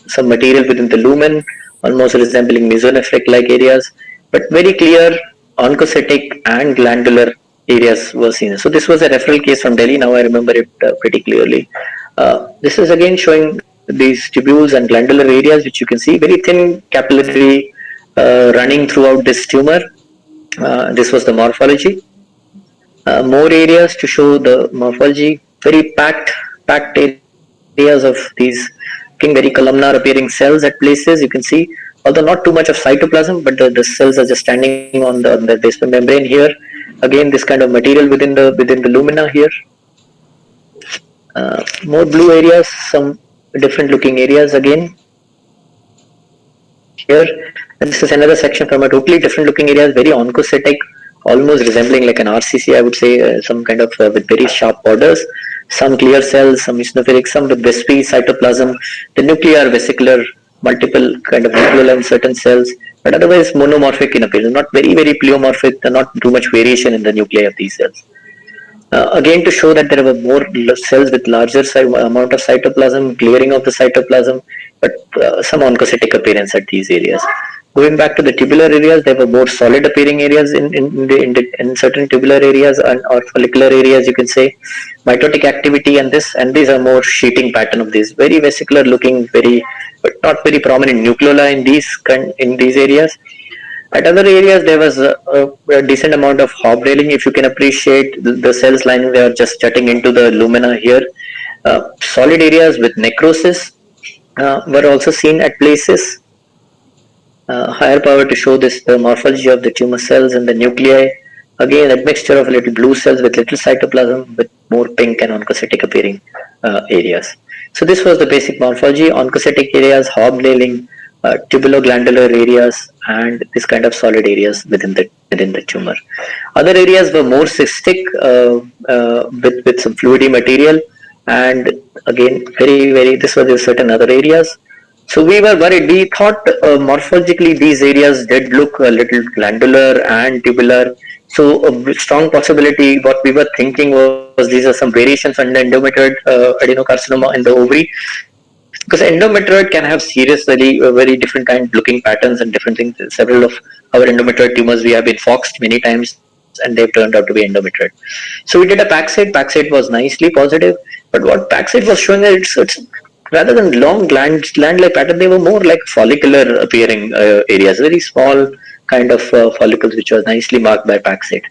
B: some material within the lumen, almost resembling mesonephric-like areas, but very clear oncocytic and glandular areas were seen. So this was a referral case from Delhi. Now I remember it pretty clearly. This is again showing these tubules and glandular areas, which you can see very thin capillary running throughout this tumor. This was the morphology. More areas to show the morphology. Very packed areas of these very columnar appearing cells at places. You can see, although not too much of cytoplasm, but the cells are just standing on the basement membrane here. Again, this kind of material within the lumina here. More blue areas, some different looking areas again. Here, and this is another section from a totally different looking areas, very oncocytic, almost resembling like an RCC, I would say, some kind of with very sharp borders. Some clear cells, some eosinophilic, some with Westby cytoplasm, the nuclear, vesicular, multiple kind of nucleolar in certain cells, but otherwise monomorphic in appearance, not very, very pleomorphic, not too much variation in the nuclei of these cells. Again, to show that there were more cells with larger amount of cytoplasm, clearing of the cytoplasm, but some oncocytic appearance at these areas. Going back to the tubular areas, there were more solid appearing areas in certain tubular areas or follicular areas, you can say, mitotic activity and these are more sheeting pattern of these, very vesicular looking, but not very prominent nucleoli in these areas. At other areas, there was a decent amount of hobnailing. If you can appreciate the cells lining, they are just jutting into the lumina here. Solid areas with necrosis were also seen at places. Higher power to show this the morphology of the tumor cells and the nuclei. Again, a mixture of little blue cells with little cytoplasm with more pink and oncocytic appearing areas. So this was the basic morphology: oncocytic areas, hobnailing, tubuloglandular areas, and this kind of solid areas within the tumor. Other areas were more cystic with some fluidy material, and again, very this was in certain other areas. So we were worried. We thought morphologically these areas did look a little glandular and tubular. So a strong possibility. What we were thinking was these are some variations under endometrioid adenocarcinoma in the ovary, because endometrioid can have serious, very different kind looking patterns and different things. Several of our endometrioid tumors we have been foxed many times, and they've turned out to be endometrioid. So we did a PAC-SAID. PAC-SAID was nicely positive, but what PAC-SAID was showing that it's rather than long gland-like pattern, they were more like follicular appearing areas, very small kind of follicles which was nicely marked by PAC-SAID.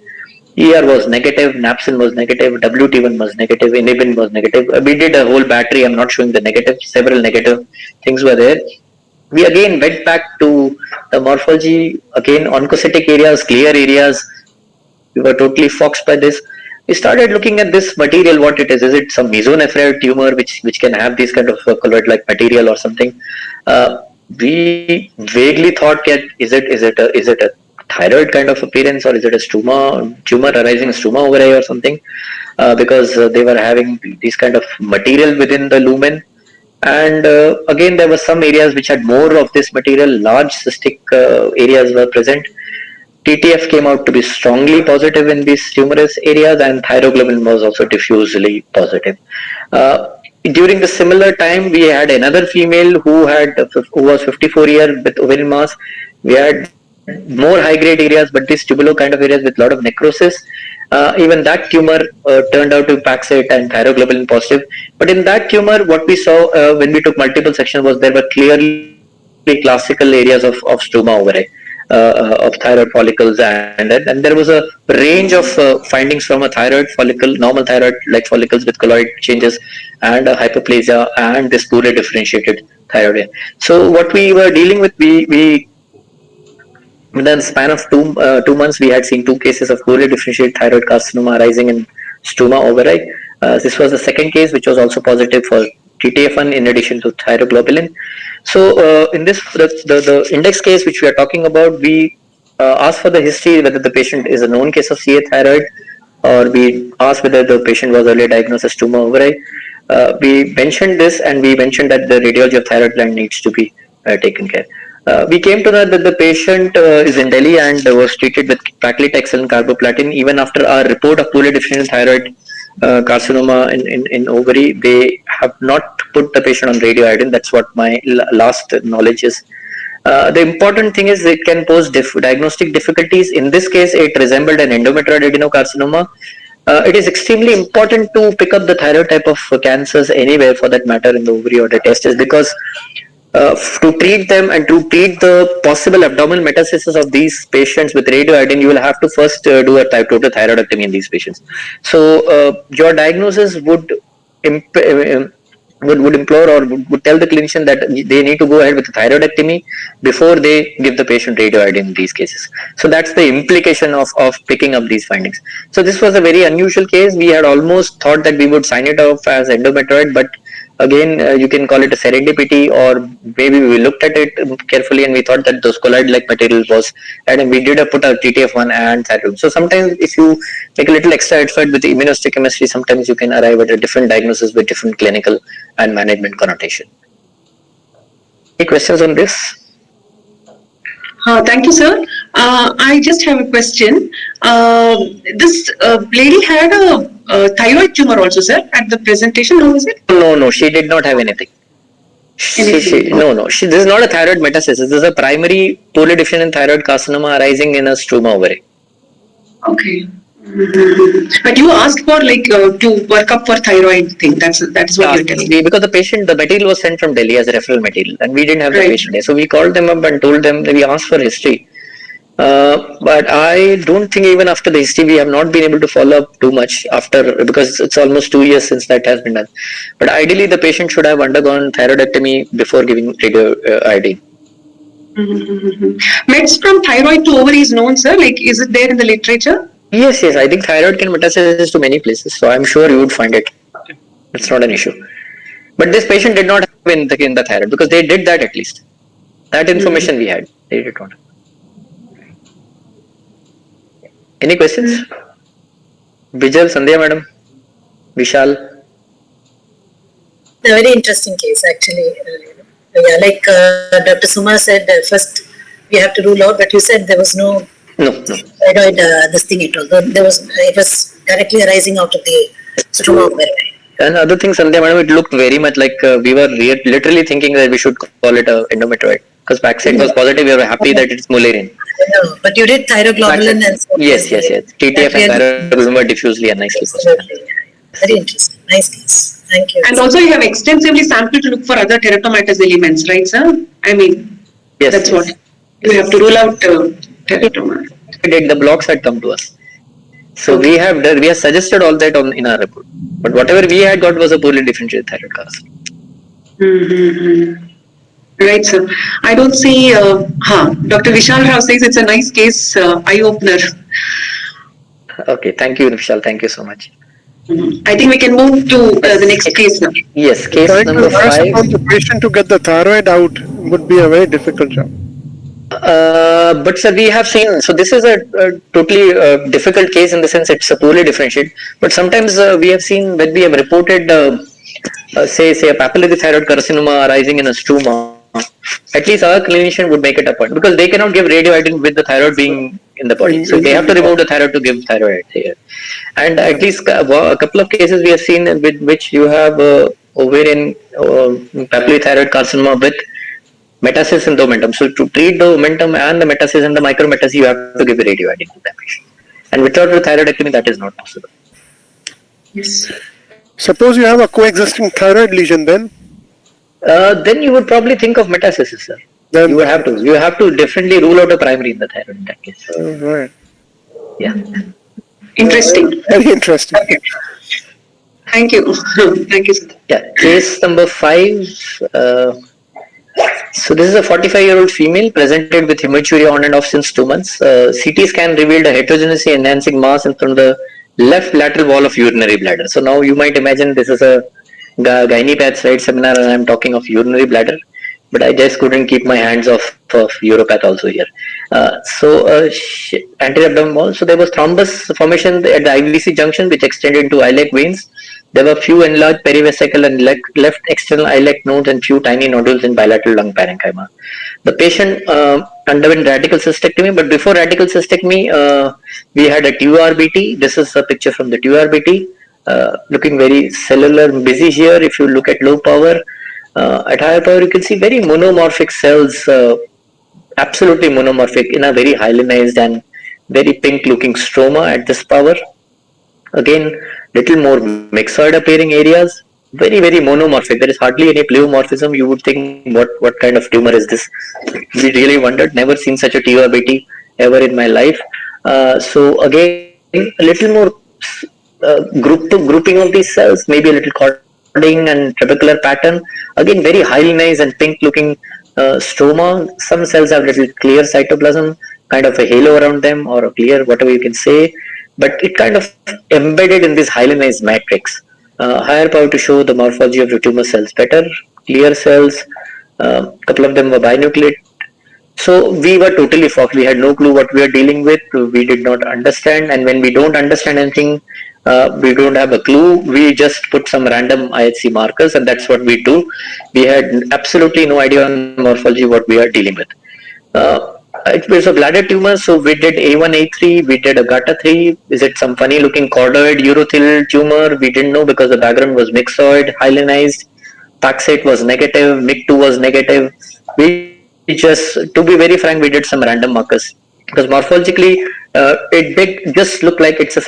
B: ER was negative, napsin was negative, WT1 was negative, inhibin was negative. We did a whole battery. I'm not showing the negative. Several negative things were there. We again went back to the morphology. Again, oncocytic areas, clear areas. We were totally foxed by this. We started looking at this material, what it is. Is it some mesonephroid tumor which can have this kind of colloid-like material or something? We vaguely thought that is it a thyroid kind of appearance, or is it a tumor arising in struma ovarii or something? Because they were having this kind of material within the lumen. And again, there were some areas which had more of this material. Large cystic areas were present. TTF came out to be strongly positive in these tumorous areas, and thyroglobulin was also diffusely positive. During the similar time, we had another female who was 54 years with ovarian mass. We had more high grade areas, but these tubular kind of areas with a lot of necrosis. Even that tumor turned out to be PAC-SAID and thyroglobulin positive. But in that tumor, what we saw when we took multiple sections was there were clearly classical areas of struma ovarii. Of thyroid follicles, and there was a range of findings from a thyroid follicle, normal thyroid like follicles with colloid changes, and hyperplasia, and this poorly differentiated thyroid. So what we were dealing with, we within the span of 2 months, we had seen 2 cases of poorly differentiated thyroid carcinoma arising in struma ovarii. This was the second case, which was also positive for TTF1 in addition to thyroglobulin. So in this, the index case which we are talking about, we asked for the history, whether the patient is a known case of CA thyroid, or we asked whether the patient was earlier diagnosed as tumor ovarii. We mentioned this, and we mentioned that the radiology of thyroid gland needs to be taken care. We came to know that the patient is in Delhi and was treated with paclitaxel and carboplatin. Even after our report of poorly differentiated thyroid carcinoma in ovary, they have not put the patient on radioiodine. That's what my last knowledge is. The important thing is it can pose diagnostic difficulties. In this case, it resembled an endometrial adenocarcinoma. It is extremely important to pick up the thyroid type of cancers anywhere, for that matter, in the ovary or the testes, because to treat them and to treat the possible abdominal metastasis of these patients with radioiodine, you will have to first do a total thyroidectomy in these patients. So your diagnosis would implore or would tell the clinician that they need to go ahead with the thyroidectomy before they give the patient radioiodine in these cases. So that's the implication of picking up these findings. So this was a very unusual case. We had almost thought that we would sign it off as endometrioid, but again, you can call it a serendipity, or maybe we looked at it carefully and we thought that those colloid-like material was, and we did put a TTF1 and thyroid. So sometimes if you make a little extra effort with the immunohistochemistry, sometimes you can arrive at a different diagnosis with different clinical and management connotation. Any questions on this?
C: Thank you, sir. I just have a question. This lady had a thyroid tumor also, sir, at the presentation. How is it?
B: No, she did not have anything. No. This is not a thyroid metastasis. This is a primary polydeficient thyroid carcinoma arising in a struma ovary.
C: Okay. But you asked for to work up for thyroid thing. That is what you're telling me.
B: Because the material was sent from Delhi as a referral material, and we didn't have the patient there. So we called them up and told them that we asked for history. But I don't think even after the history we have not been able to follow up too much after, because it's almost 2 years since that has been done. But ideally the patient should have undergone thyroidectomy before giving radio iodine.
C: Meds from thyroid to ovary is known, sir. Is it there in the literature?
B: Yes. I think thyroid can metastasize to many places, so I'm sure you would find it. It's not an issue. But this patient did not have in the thyroid, because they did that at least. That information we had. They did not. Any questions? Vijay, Sandhya madam, Vishal?
D: A very interesting case, actually. Like Dr. Suma said, first we have to rule out, but you said there was no thyroid this thing at all. It was directly arising out of the struma ovary.
B: And other thing, Sandhya madam, it looked very much like we were literally thinking that we should call it a endometrioid, because backside was positive. We were happy that it's Mullerian.
D: No, but you did thyroglobulin and so
B: Yes. TTF and thyroglobulin were diffusely and nicely positive.
D: Very interesting. Nice case. Thank you.
C: And also you have extensively sampled to look for other teratomatous elements, right, sir? I mean, that's what you have to rule out teratoma.
B: The blocks had come to us, so we have suggested all that in our report. But whatever we had got was a poorly differentiated thyroid carcinoma.
C: Right, sir. I don't see. Dr. Vishal Rao says it's a nice case, eye opener.
B: Okay, thank you, Vishal. Thank you so much.
C: I think we can move to the next case now.
B: Yes, case number 5.
A: The patient to get the thyroid out would be a very difficult job.
B: But sir, we have seen, so this is a totally difficult case in the sense it's a poorly differentiated. But sometimes we have seen when we have reported, say a papillary thyroid carcinoma arising in a struma, at least our clinician would make it a point, because they cannot give radioiodine with the thyroid being in the body. So they have to remove the thyroid to give thyroid here. And at least a couple of cases we have seen with which you have ovarian papillary thyroid carcinoma with metastasis in the omentum. So to treat the omentum and the metastasis and the micrometastasis, you have to give a radioiodine to that patient. And without the thyroidectomy, that is not possible.
C: Yes.
A: Suppose you have a coexisting thyroid lesion, then
B: you would probably think of metastasis, sir. You have to definitely rule out a primary in the thyroid in that case.
A: Right.
B: Yeah.
C: Interesting.
A: Very interesting.
C: Thank you. Thank you, sir.
B: Yeah. Case number 5. So this is a 45-year-old female presented with hematuria on and off since 2 months. CT scan revealed a heterogeneously enhancing mass in front of the left lateral wall of urinary bladder. So now you might imagine this is a GYN Path slide seminar and I'm talking of urinary bladder, but I just couldn't keep my hands off of Uro Path also here. Anterior abdominal wall. So there was thrombus formation at the IVC junction which extended into iliac veins. There were few enlarged perivesical and left external iliac nodes and few tiny nodules in bilateral lung parenchyma. The patient underwent radical cystectomy, but before radical cystectomy, we had a TURBT. This is a picture from the TURBT, looking very cellular, busy here. If you look at low power, at higher power, you can see very monomorphic cells, absolutely monomorphic in a very hyalinized and very pink-looking stroma at this power. Again, little more myxoid appearing areas, very monomorphic. There is hardly any pleomorphism. You would think what kind of tumor is this? We really wondered. Never seen such a TURBT ever in my life. So again, a little more grouping of these cells, maybe a little cording and trabecular pattern. Again, very hyalinized and pink looking stroma. Some cells have little clear cytoplasm, kind of a halo around them, or a clear, whatever you can say. But it kind of embedded in this hyalinized matrix. Higher power to show the morphology of the tumor cells better. Clear cells, couple of them were binucleate. So we were totally fogged. We had no clue what we were dealing with. We did not understand. And when we don't understand anything, we don't have a clue. We just put some random IHC markers, and that's what we do. We had absolutely no idea on morphology what we are dealing with. It was a bladder tumor, so we did A1, A3, we did a GATA3. Is it some funny looking chordoid urothelial tumor? We didn't know because the background was myxoid, hyalinized. Paxate was negative, MIG2 was negative. We just, to be very frank, we did some random markers because morphologically it did just look like it's a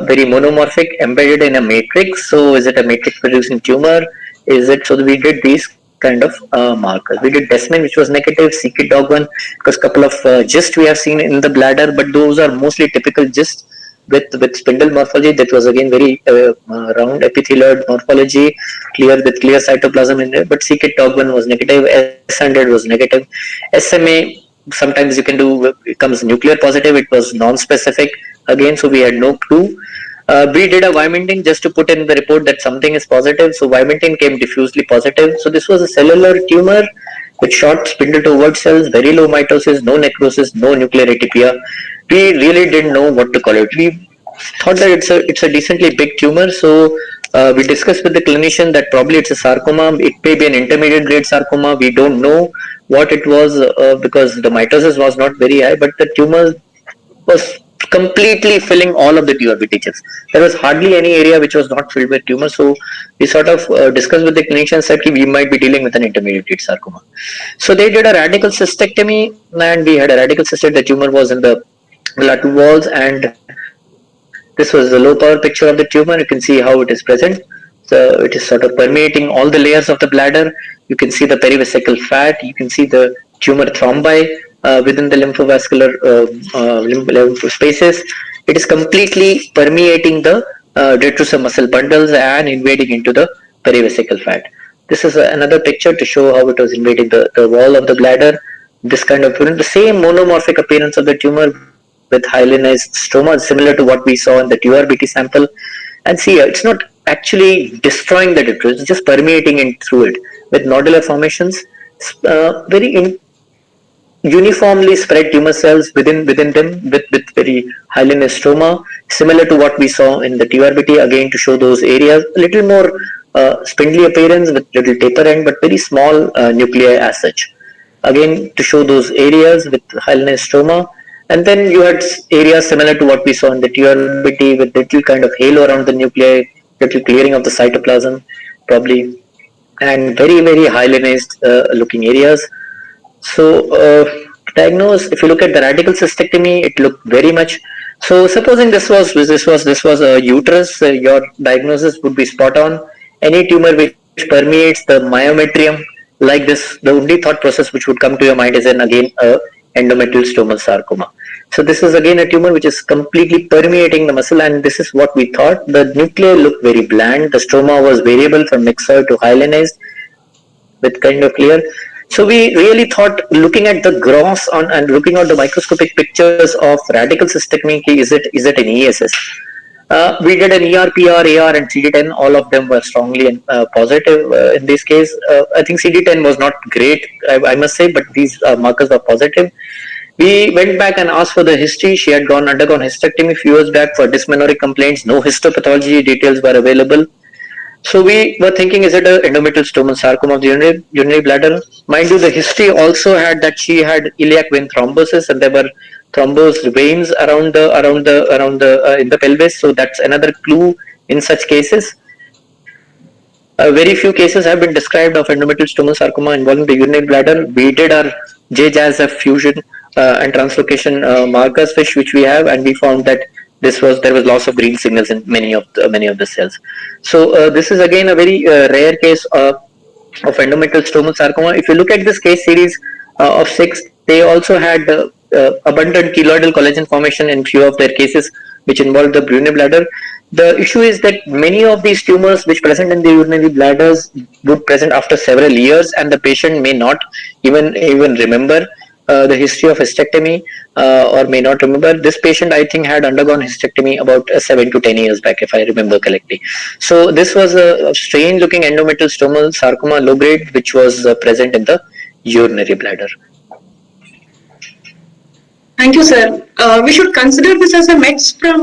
B: very monomorphic embedded in a matrix. So is it a matrix producing tumor? Is it so? We did these kind of markers. We did Desmin, which was negative, CK dog 1, because couple of gist we have seen in the bladder, but those are mostly typical gist with spindle morphology. That was again very round epithelioid morphology, clear with clear cytoplasm in it. But CK dog 1 was negative, S100 was negative, SMA sometimes you can do it comes nuclear positive. It was non-specific again, so we had no clue. We did a Vimentin just to put in the report that something is positive. So Vimentin came diffusely positive. So this was a cellular tumor with short spindle to overt cells, very low mitosis, no necrosis, no nuclear atypia. We really didn't know what to call it. We thought that it's a decently big tumor. So we discussed with the clinician that probably it's a sarcoma. It may be an intermediate grade sarcoma. We don't know what it was because the mitosis was not very high, but the tumor was completely filling all of the TURBT chips. There was hardly any area which was not filled with tumor. So we sort of discussed with the clinician, said we might be dealing with an intermediate sarcoma. So they did a radical cystectomy, and we had a radical cystectomy. The tumor was in the lateral walls, and this was the low power picture of the tumor. You can see how it is present. So it is sort of permeating all the layers of the bladder. You can see the perivesical fat. You can see the tumor thrombi within the lymphovascular lymph spaces. It is completely permeating the detrusor muscle bundles and invading into the perivesical fat. This is another picture to show how it was invading the wall of the bladder. This kind of the same monomorphic appearance of the tumor with hyalinized stroma, similar to what we saw in the TURBT sample. And see, it's not actually destroying the detritus, it's just permeating in through it with nodular formations, very uniformly spread tumor cells within them with very hyalinized stroma, similar to what we saw in the TURBT, again to show those areas, a little more spindly appearance with little taper end, but very small nuclei as such. Again to show those areas with hyalinized stroma. And then you had areas similar to what we saw in the TURBT with little kind of halo around the nuclei, little clearing of the cytoplasm, probably, and very hyalinized looking areas. So diagnose, if you look at the radical cystectomy, it looked very much. So supposing this was a uterus, your diagnosis would be spot on. Any tumor which permeates the myometrium like this, the only thought process which would come to your mind is then again a endometrial stromal sarcoma. So this is again a tumor which is completely permeating the muscle, and this is what we thought. The nuclei looked very bland. The stroma was variable from myxoid to hyalinized with kind of clear. So we really thought, looking at the gross on and looking at the microscopic pictures of radical cystectomy, is it an ESS? We did an ER, AR, and CD10. All of them were strongly positive in this case. I think CD10 was not great, I must say, but these markers were positive. We went back and asked for the history. She had undergone hysterectomy a few years back for dysmenorrheic complaints. No histopathology details were available. So we were thinking, is it an endometrial stromal sarcoma of the urinary bladder? Mind you, the history also had that she had iliac vein thrombosis, and there were thrombosed veins around the in the pelvis. So that's another clue in such cases. Very few cases have been described of endometrial stromal sarcoma involving the urinary bladder. We did our JJASF fusion and translocation markers fish, which we have, and we found that there was loss of green signals in many of the cells. So this is again a very rare case of endometrial stromal sarcoma. If you look at this case series of 6, they also had abundant keloidal collagen formation in few of their cases, which involved the urinary bladder. The issue is that many of these tumors which present in the urinary bladders would present after several years, and the patient may not even remember the history of hysterectomy or may not remember. This patient, I think, had undergone hysterectomy about 7 to 10 years back, if I remember correctly. So this was a strange looking endometrial stromal sarcoma low grade, which was present in the urinary bladder.
C: Thank you, sir. We should consider this as a mets from,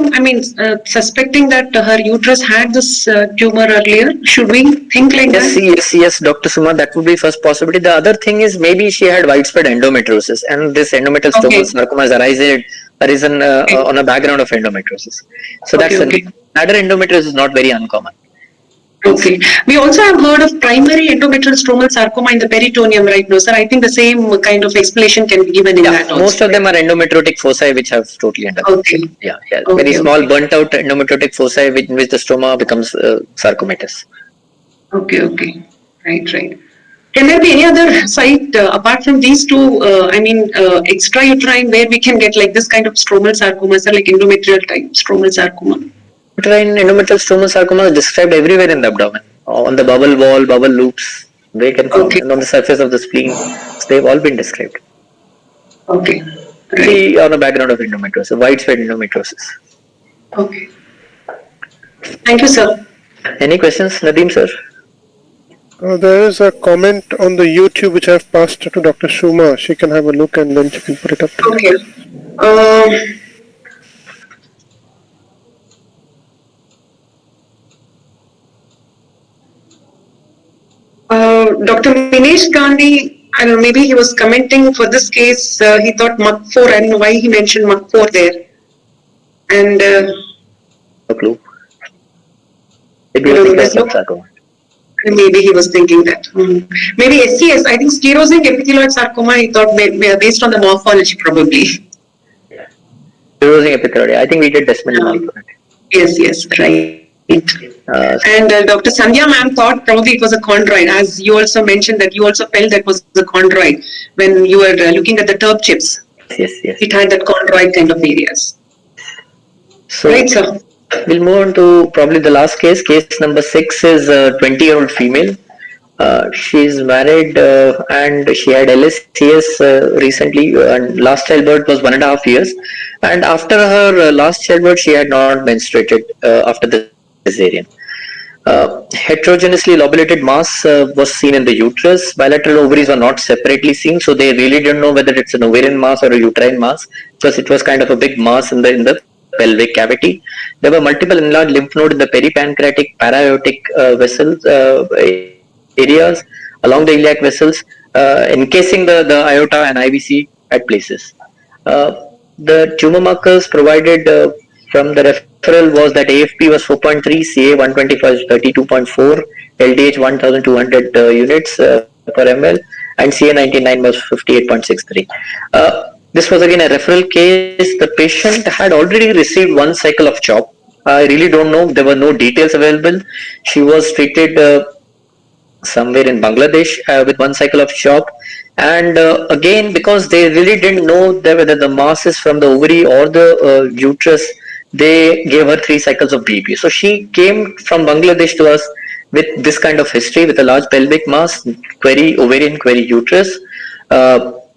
C: suspecting that her uterus had this tumor earlier. Should we think like
B: Yes,
C: that?
B: yes, Dr. Suma, that would be first possibility. The other thing is maybe she had widespread endometriosis, and this endometrial stromal
C: Okay.
B: sarcoma has arisen on a background of endometriosis. So that's
C: Okay, okay.
B: bladder endometriosis is not very uncommon.
C: Okay. We also have heard of primary endometrial stromal sarcoma in the peritoneum right now, sir. I think the same kind of explanation can be given in that also.
B: Most of them are endometriotic foci which have totally endometrial.
C: Okay.
B: Yeah.
C: Okay,
B: Very small
C: okay.
B: burnt out endometriotic foci in which the stroma becomes sarcomatous.
C: Okay. Right. Can there be any other site apart from these two, extrauterine, where we can get like this kind of stromal sarcoma, sir, like endometrial type stromal sarcoma?
B: Uterine endometrial stromal sarcoma is described everywhere in the abdomen, on the bubble wall, bubble loops, they can form,
C: Okay.
B: and on the surface of the spleen. They've all been described.
C: Okay.
B: Right. On a background of endometriosis, widespread endometriosis.
C: Okay. Thank you, sir.
B: Any questions, Nadeem sir?
A: There is a comment on the YouTube which I've passed to Dr. Shuma. She can have a look and then she can put it up.
C: Okay. Dr. Minesh Gandhi, I don't know, maybe he was commenting for this case, he thought MUC4, I don't know why he mentioned MUC4 there. And
B: No clue. It was a
C: there's no-
B: sarcoma.
C: maybe he was thinking that. Maybe SCS, I think sclerosing epithelioid sarcoma, he thought based on the morphology probably.
B: Sclerosing epithelioid. I think we did desmond.
C: Yes, right. And Dr. Sandhya ma'am thought probably it was a chondroid, as you also mentioned that you also felt that was a chondroid when you were looking at the TERP chips.
B: Yes.
C: It had that chondroid kind of areas.
B: So,
C: Right, sir.
B: we'll move on to probably the last case. Case number 6 is a 20-year-old female. She's married and she had LSCS recently, and last childbirth was 1.5 years. And after her last childbirth, she had not menstruated after the cesarean. Heterogeneously lobulated mass was seen in the uterus. Bilateral ovaries were not separately seen, so they really didn't know whether it's an ovarian mass or a uterine mass, because it was kind of a big mass in the pelvic cavity. There were multiple enlarged lymph nodes in the peripancreatic, para-aortic vessels areas along the iliac vessels, encasing the aorta and IVC at places. The tumor markers provided from the referral was that AFP was 4.3, CA 125 32.4, LDH 1200 units per ml, and CA 99 was 58.63. This was again a referral case. The patient had already received one cycle of CHOP. I really don't know. There were no details available. She was treated somewhere in Bangladesh with one cycle of CHOP. And again, because they really didn't know whether the mass is from the ovary or the uterus, they gave her 3 cycles of BEP. So she came from Bangladesh to us with this kind of history, with a large pelvic mass, query ovarian, query uterus,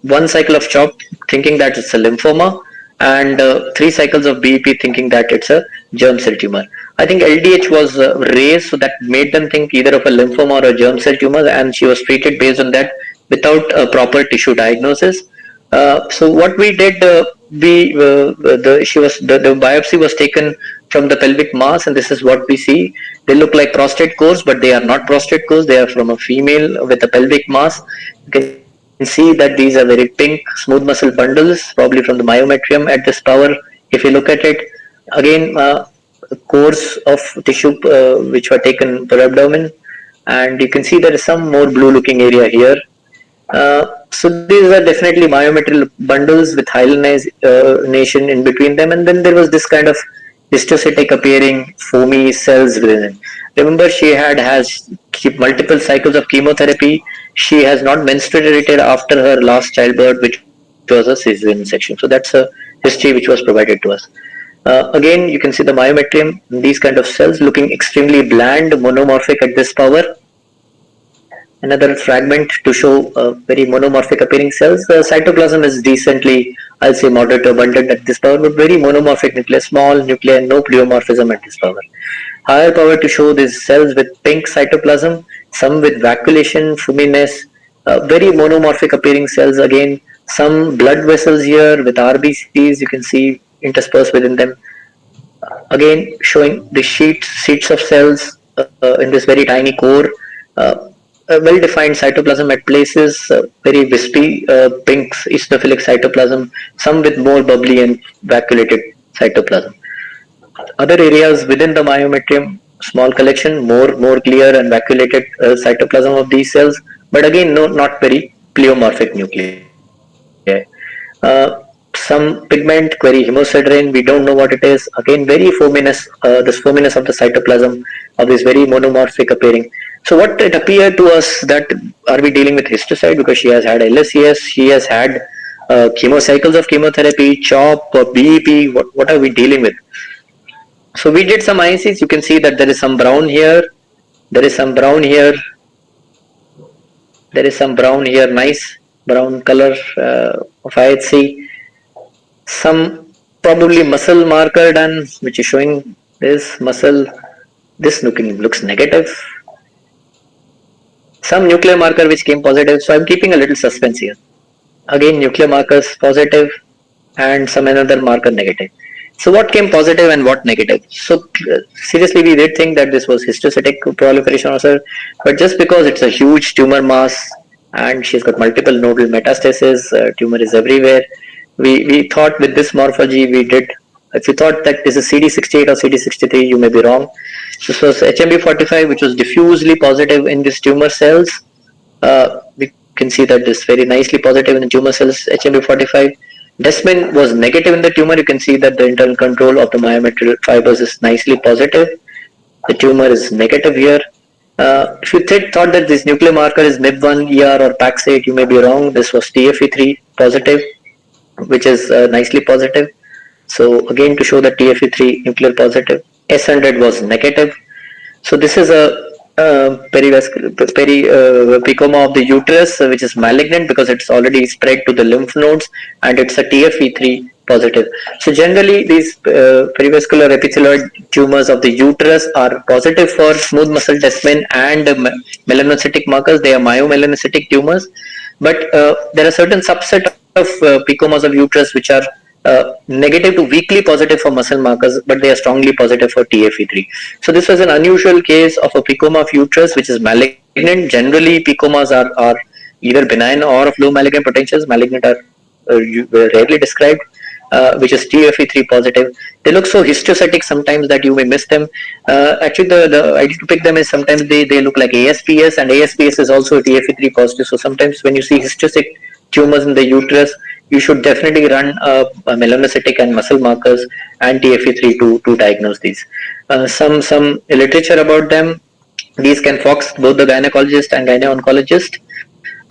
B: one cycle of CHOP thinking that it's a lymphoma, and 3 cycles of BEP thinking that it's a germ cell tumor. I think LDH was raised, so that made them think either of a lymphoma or a germ cell tumor, and she was treated based on that without a proper tissue diagnosis. So what we did, the biopsy was taken from the pelvic mass, and this is what we see. They look like prostate cores, but they are not prostate cores. They are from a female with a pelvic mass. You can see that these are very pink, smooth muscle bundles, probably from the myometrium at this power. If you look at it, again, cores of tissue which were taken per abdomen, and you can see there is some more blue looking area here. So these are definitely myometrial bundles with hyalinization in between them, and then there was this kind of histiocytic appearing foamy cells within it. Remember, she has multiple cycles of chemotherapy. She has not menstruated after her last childbirth, which was a cesarean section. So that's a history which was provided to us. Again, you can see the myometrium, these kind of cells looking extremely bland, monomorphic at this power. Another fragment to show very monomorphic appearing cells. The cytoplasm is decently, I'll say, moderate to abundant at this power, but very monomorphic nucleus, small nuclei, no pleomorphism at this power. Higher power to show these cells with pink cytoplasm, some with vacuolation, fuminess, very monomorphic appearing cells, again Some blood vessels here with RBCs you can see interspersed within them. Again, showing the sheets of cells in this very tiny core. Uh, a well-defined cytoplasm at places, very wispy pink eosinophilic cytoplasm, some with more bubbly and vacuolated cytoplasm. Other areas within the myometrium, small collection, more clear and vacuolated cytoplasm of these cells, but again, no, not very pleomorphic nuclei. Some pigment, query hemosiderin, we don't know what it is. Again, very fominous, this fominess of the cytoplasm of this very monomorphic appearing. So what it appeared to us that are we dealing with histocide because she has had LSCS, she has had chemocycles of chemotherapy, CHOP, or BEP, what are we dealing with? So we did some ICs, you can see that there is some brown here, there is some brown here, there is some brown here, nice brown color of IHC. Some probably muscle marker done, which is showing this muscle, this looks negative. Some nuclear marker which came positive, so I'm keeping a little suspense here. Again, nuclear markers positive and some another marker negative. So what came positive and what negative? So seriously, we did think that this was histocytic proliferation also, but just because it's a huge tumor mass and she's got multiple nodal metastasis, tumor is everywhere. We thought with this morphology we did. If you thought that this is CD68 or CD63, you may be wrong. This was HMB45, which was diffusely positive in these tumor cells. We can see that this very nicely positive in the tumor cells, HMB45. Desmin was negative in the tumor. You can see that the internal control of the myometrial fibers is nicely positive. The tumor is negative here. If you thought that this nuclear marker is MIB1, ER, or PAX8, you may be wrong. This was TFE3 positive, which is nicely positive. So again, to show that TFE3 nuclear positive, S100 was negative. So this is a PEComa of the uterus, which is malignant because it's already spread to the lymph nodes, and it's a TFE3 positive. So generally, these perivascular epithelioid tumors of the uterus are positive for smooth muscle desmin and melanocytic markers. They are myomelanocytic tumors, but there are certain subset of PEComas of uterus which are negative to weakly positive for muscle markers, but they are strongly positive for TFE3. So this was an unusual case of a PEComa of uterus which is malignant. Generally, PEComas are either benign or of low malignant potentials. Malignant are rarely described, which is TFE3 positive. They look so histocytic sometimes that you may miss them. Actually, the idea to pick them is sometimes they look like ASPS, and ASPS is also TFE3 positive. So sometimes when you see histocytic tumors in the uterus, you should definitely run melanocytic and muscle markers and TFE3 to diagnose these. Some literature about them. These can fox both the gynecologist and gynaecologist.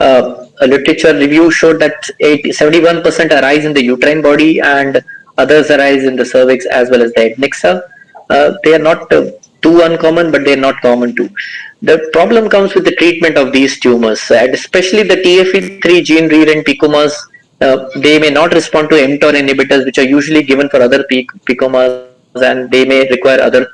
B: A literature review showed that 71% arise in the uterine body and others arise in the cervix as well as the adnexa. They are not too uncommon, but they are not common too. The problem comes with the treatment of these tumors, and especially the TFE3 gene rearranged PEComas. They may not respond to mTOR inhibitors, which are usually given for other PEComas, and they may require other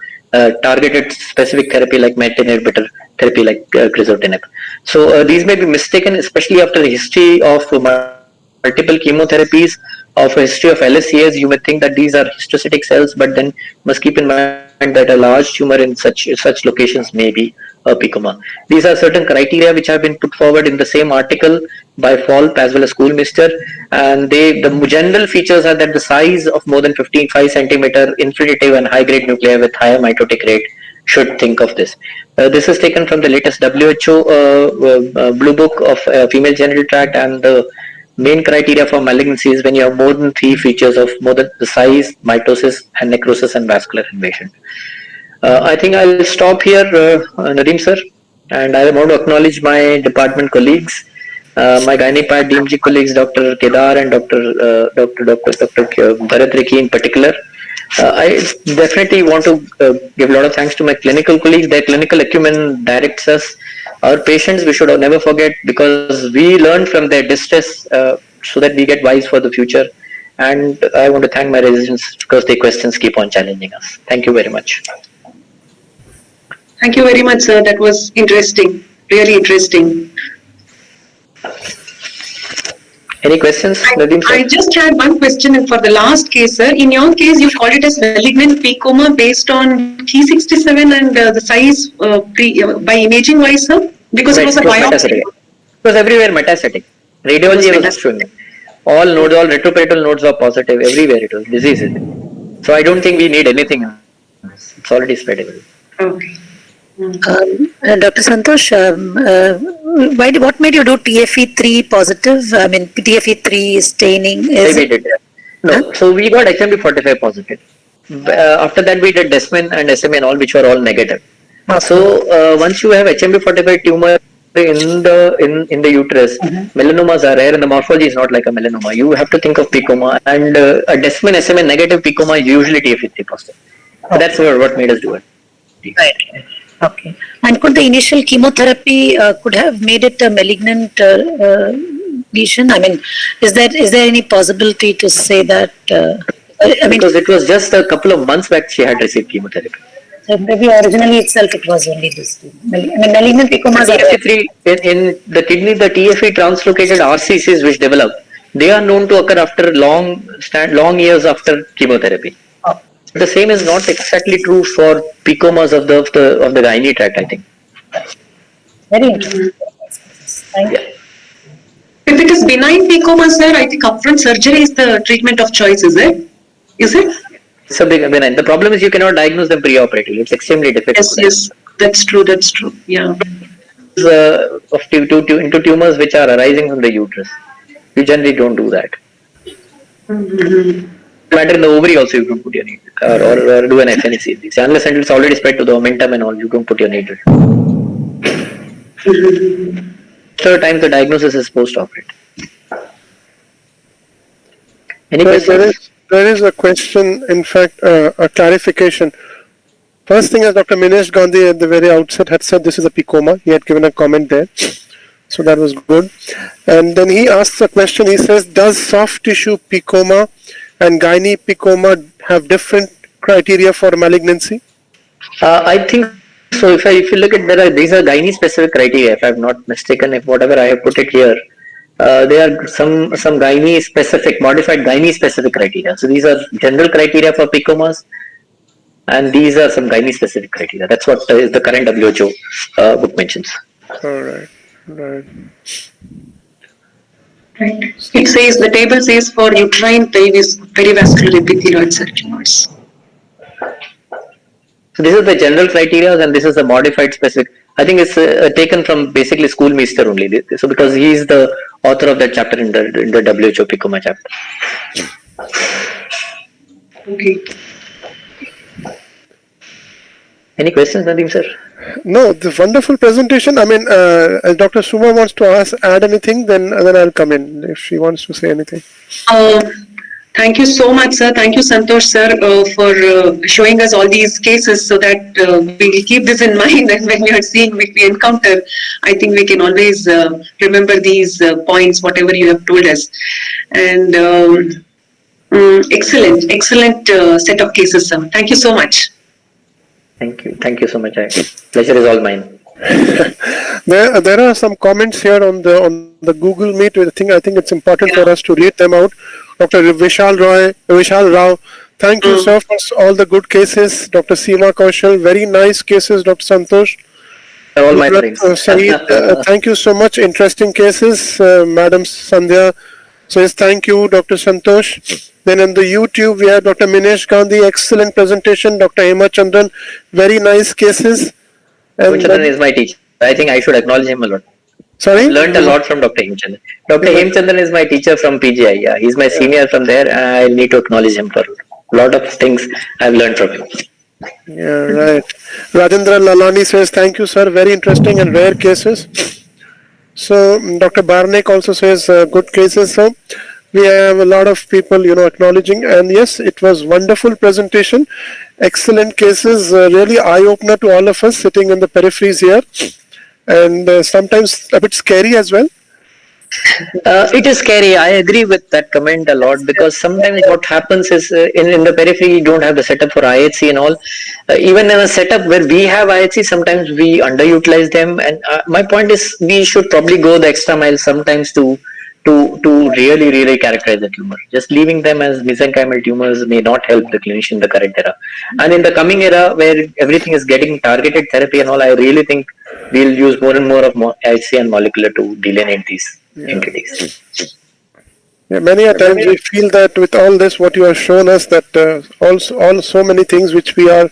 B: targeted specific therapy like MET inhibitor therapy like crizotinib. So these may be mistaken, especially after a history of multiple chemotherapies, of a history of LSCS. You may think that these are histocytic cells, but then must keep in mind that a large tumor in such locations may be a PEComa. These are certain criteria which have been put forward in the same article by Falp as well as Schoolmister, and the general features are that the size of more than 5 centimeter, infiltrative and high grade nuclei with higher mitotic rate should think of this. This is taken from the latest WHO Blue Book of female genital tract, and the main criteria for malignancy is when you have more than 3 features of more than the size, mitosis, and necrosis and vascular invasion. I think I'll stop here, Nadeem sir, and I want to acknowledge my department colleagues, my gynae Path DMG colleagues, Dr. Kedar and Dr. Bharat Riki in particular. I definitely want to give a lot of thanks to my clinical colleagues. Their clinical acumen directs us. Our patients, we should never forget, because we learn from their distress so that we get wise for the future. And I want to thank my residents because their questions keep on challenging us. Thank you very much.
C: Thank you very much, sir. That was interesting, really interesting.
B: Any questions, Nadeem sir?
C: I just had one question for the last case, sir. In your case, you called it as malignant PEComa based on Ki67 and the size by imaging wise, sir? Because it
B: Right,
C: was a
B: it was
C: biopsy.
B: metastatic. It was everywhere metastatic. Radiology was showing it. All nodes, all retroperitoneal nodes were positive. Everywhere it was disease. So I don't think we need anything. It's already spread everywhere.
C: Okay.
D: Dr. Santosh, what made you do TFE3 positive? I mean, TFE3 staining is.
B: We did. No, so we got HMB45 positive. After that, we did Desmin and SMA and all, which were all negative. So once you have HMB45 tumor in the uterus, melanomas are rare, and the morphology is not like a melanoma. You have to think of PEComa, and a Desmin SMA negative PEComa is usually TFE3 positive. That's what made us do it.
D: Right. Okay. And could the initial chemotherapy could have made it a malignant lesion? I mean, is there any possibility to say that? I mean,
B: because it was just a couple of months back she had received chemotherapy.
D: So maybe originally itself it was only this. I mean, malignant PEComas are
B: TFE3 in the kidney, the TFE translocated RCCs which develop, they are known to occur after long years after chemotherapy. The same is not exactly true for PEComas of the gynae tract, I think.
D: very interesting. Thank you.
C: If it is benign PEComa, sir, I think upfront surgery is the treatment of choice, is it? Is it?
B: It's a big benign. The problem is you cannot diagnose them preoperatively. It's extremely difficult.
C: Yes, that's true. That's true. Yeah.
B: Into tumors which are arising from the uterus. You generally don't do that. Matter in the ovary also you don't put your needle or do an FNAC. Unless until it's already spread to the omentum and all, you don't put your needle. Third time the diagnosis is post-operative. Any questions?
A: There is a question, in fact, a clarification. First thing is Dr. Minesh Gandhi at the very outset had said this is a PEComa. He had given a comment there. So that was good. And then he asks a question. He says, does soft tissue PEComa and gynae PEComa have different criteria for malignancy?
B: I think so. If you look at these are gynae specific criteria. If I'm not mistaken, if whatever I have put it here, there are some gynae specific, modified gynae specific criteria. So these are general criteria for PEComas, and these are some gynae specific criteria. That's what is the current WHO book mentions.
A: All right. Right.
C: Right. It says the table says for uterine perivascular epithelioid sarcomas.
B: So this is the general criteria, and this is the modified specific. I think it's taken from basically Schoolmeister only. So because he is the author of that chapter in the WHO PEComa chapter.
C: Okay.
B: Any questions, Nadeem sir?
A: No, the wonderful presentation. I mean, Dr. Suma wants to add anything, then I'll come in if she wants to say anything.
C: Thank you so much, sir. Thank you, Santosh, sir, for showing us all these cases so that we will keep this in mind. And when we are seeing, if we encounter, I think we can always remember these points, whatever you have told us. And excellent set of cases, sir. Thank you so much.
B: Thank you so much. Pleasure is all mine.
A: There are some comments here on the Google Meet. I think it's important for us to read them out. Dr. Vishal Rao, thank you, sir, for all the good cases. Dr. Seema Kaushal, very nice cases. Dr. Santosh.
B: All my friends.
A: Saeed, thank you so much. Interesting cases. Madam Sandhya says thank you, Dr. Santosh. Then on the YouTube, we have Dr. Minesh Gandhi, excellent presentation. Dr. Hema Chandran, very nice cases.
B: Hema Chandran is my teacher. I think I should acknowledge him a lot.
A: Sorry?
B: I've learned a lot from Dr. Hema Chandran. Dr. Hema Chandran is my teacher from PGI. Yeah, he's my senior from there. I need to acknowledge him for a lot of things I've learned from him.
A: Yeah, right. Rajendra Lalani says, thank you, sir. Very interesting and rare cases. So, Dr. Barnek also says, good cases. So, we have a lot of people, acknowledging. And yes, it was wonderful presentation. Excellent cases. Really eye-opener to all of us sitting in the peripheries here. And sometimes a bit scary as well.
B: It is scary. I agree with that comment a lot because sometimes what happens is in the periphery you don't have the setup for IHC and all. Even in a setup where we have IHC, sometimes we underutilize them. And my point is we should probably go the extra mile sometimes to to really characterize the tumor. Just leaving them as mesenchymal tumors may not help the clinician in the current era. And in the coming era, where everything is getting targeted therapy and all, I really think we'll use more and more of IC and molecular to delineate these entities.
A: Yeah, many a times we feel that with all this, what you have shown us, that all so many things which we are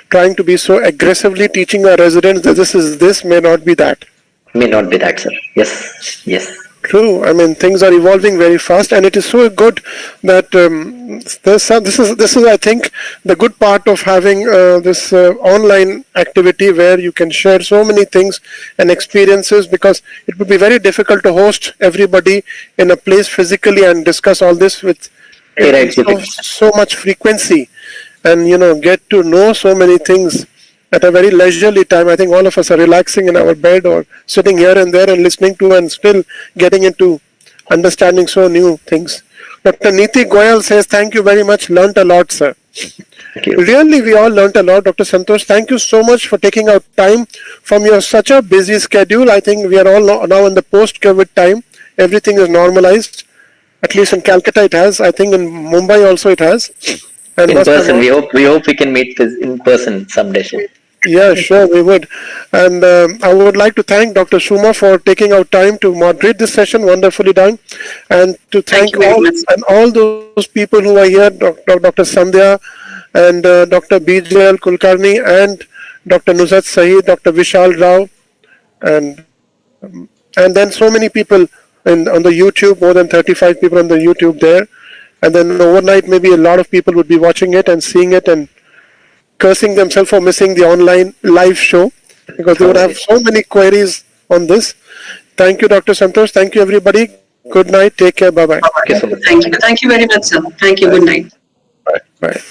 A: trying to be so aggressively teaching our residents that this may not be that.
B: May not be that, sir. Yes.
A: True. I mean, things are evolving very fast, and it is so good that this is I think the good part of having this online activity where you can share so many things and experiences, because it would be very difficult to host everybody in a place physically and discuss all this with so much frequency, and get to know so many things at a very leisurely time. I think all of us are relaxing in our bed or sitting here and there and listening to and still getting into understanding so new things. Dr. Neeti Goyal says, thank you very much. Learned a lot, sir.
B: Thank you.
A: Really, we all learned a lot. Dr. Santosh, thank you so much for taking out time from your such a busy schedule. I think we are all now in the post-COVID time. Everything is normalized. At least in Calcutta it has. I think in Mumbai also it has. And
B: in person, we hope we can meet in person someday.
A: Yeah, sure, we would. And I would like to thank Dr. Struma for taking out time to moderate this session, wonderfully done. And to thank all those people who are here, Dr. Sandhya and Dr. Bjl Kulkarni and Dr. Nuzhat Saeed, Dr. Vishal Rao, and then so many people on the YouTube, more than 35 people on the YouTube there. And then overnight, maybe a lot of people would be watching it and seeing it and cursing themselves for missing the online live show, because they would have so many queries on this. Thank you, Dr. Santosh. Thank you, everybody. Good night. Take care. Bye-bye.
C: Thank you. Thank you very much, sir. Thank you. Good night.
A: Bye.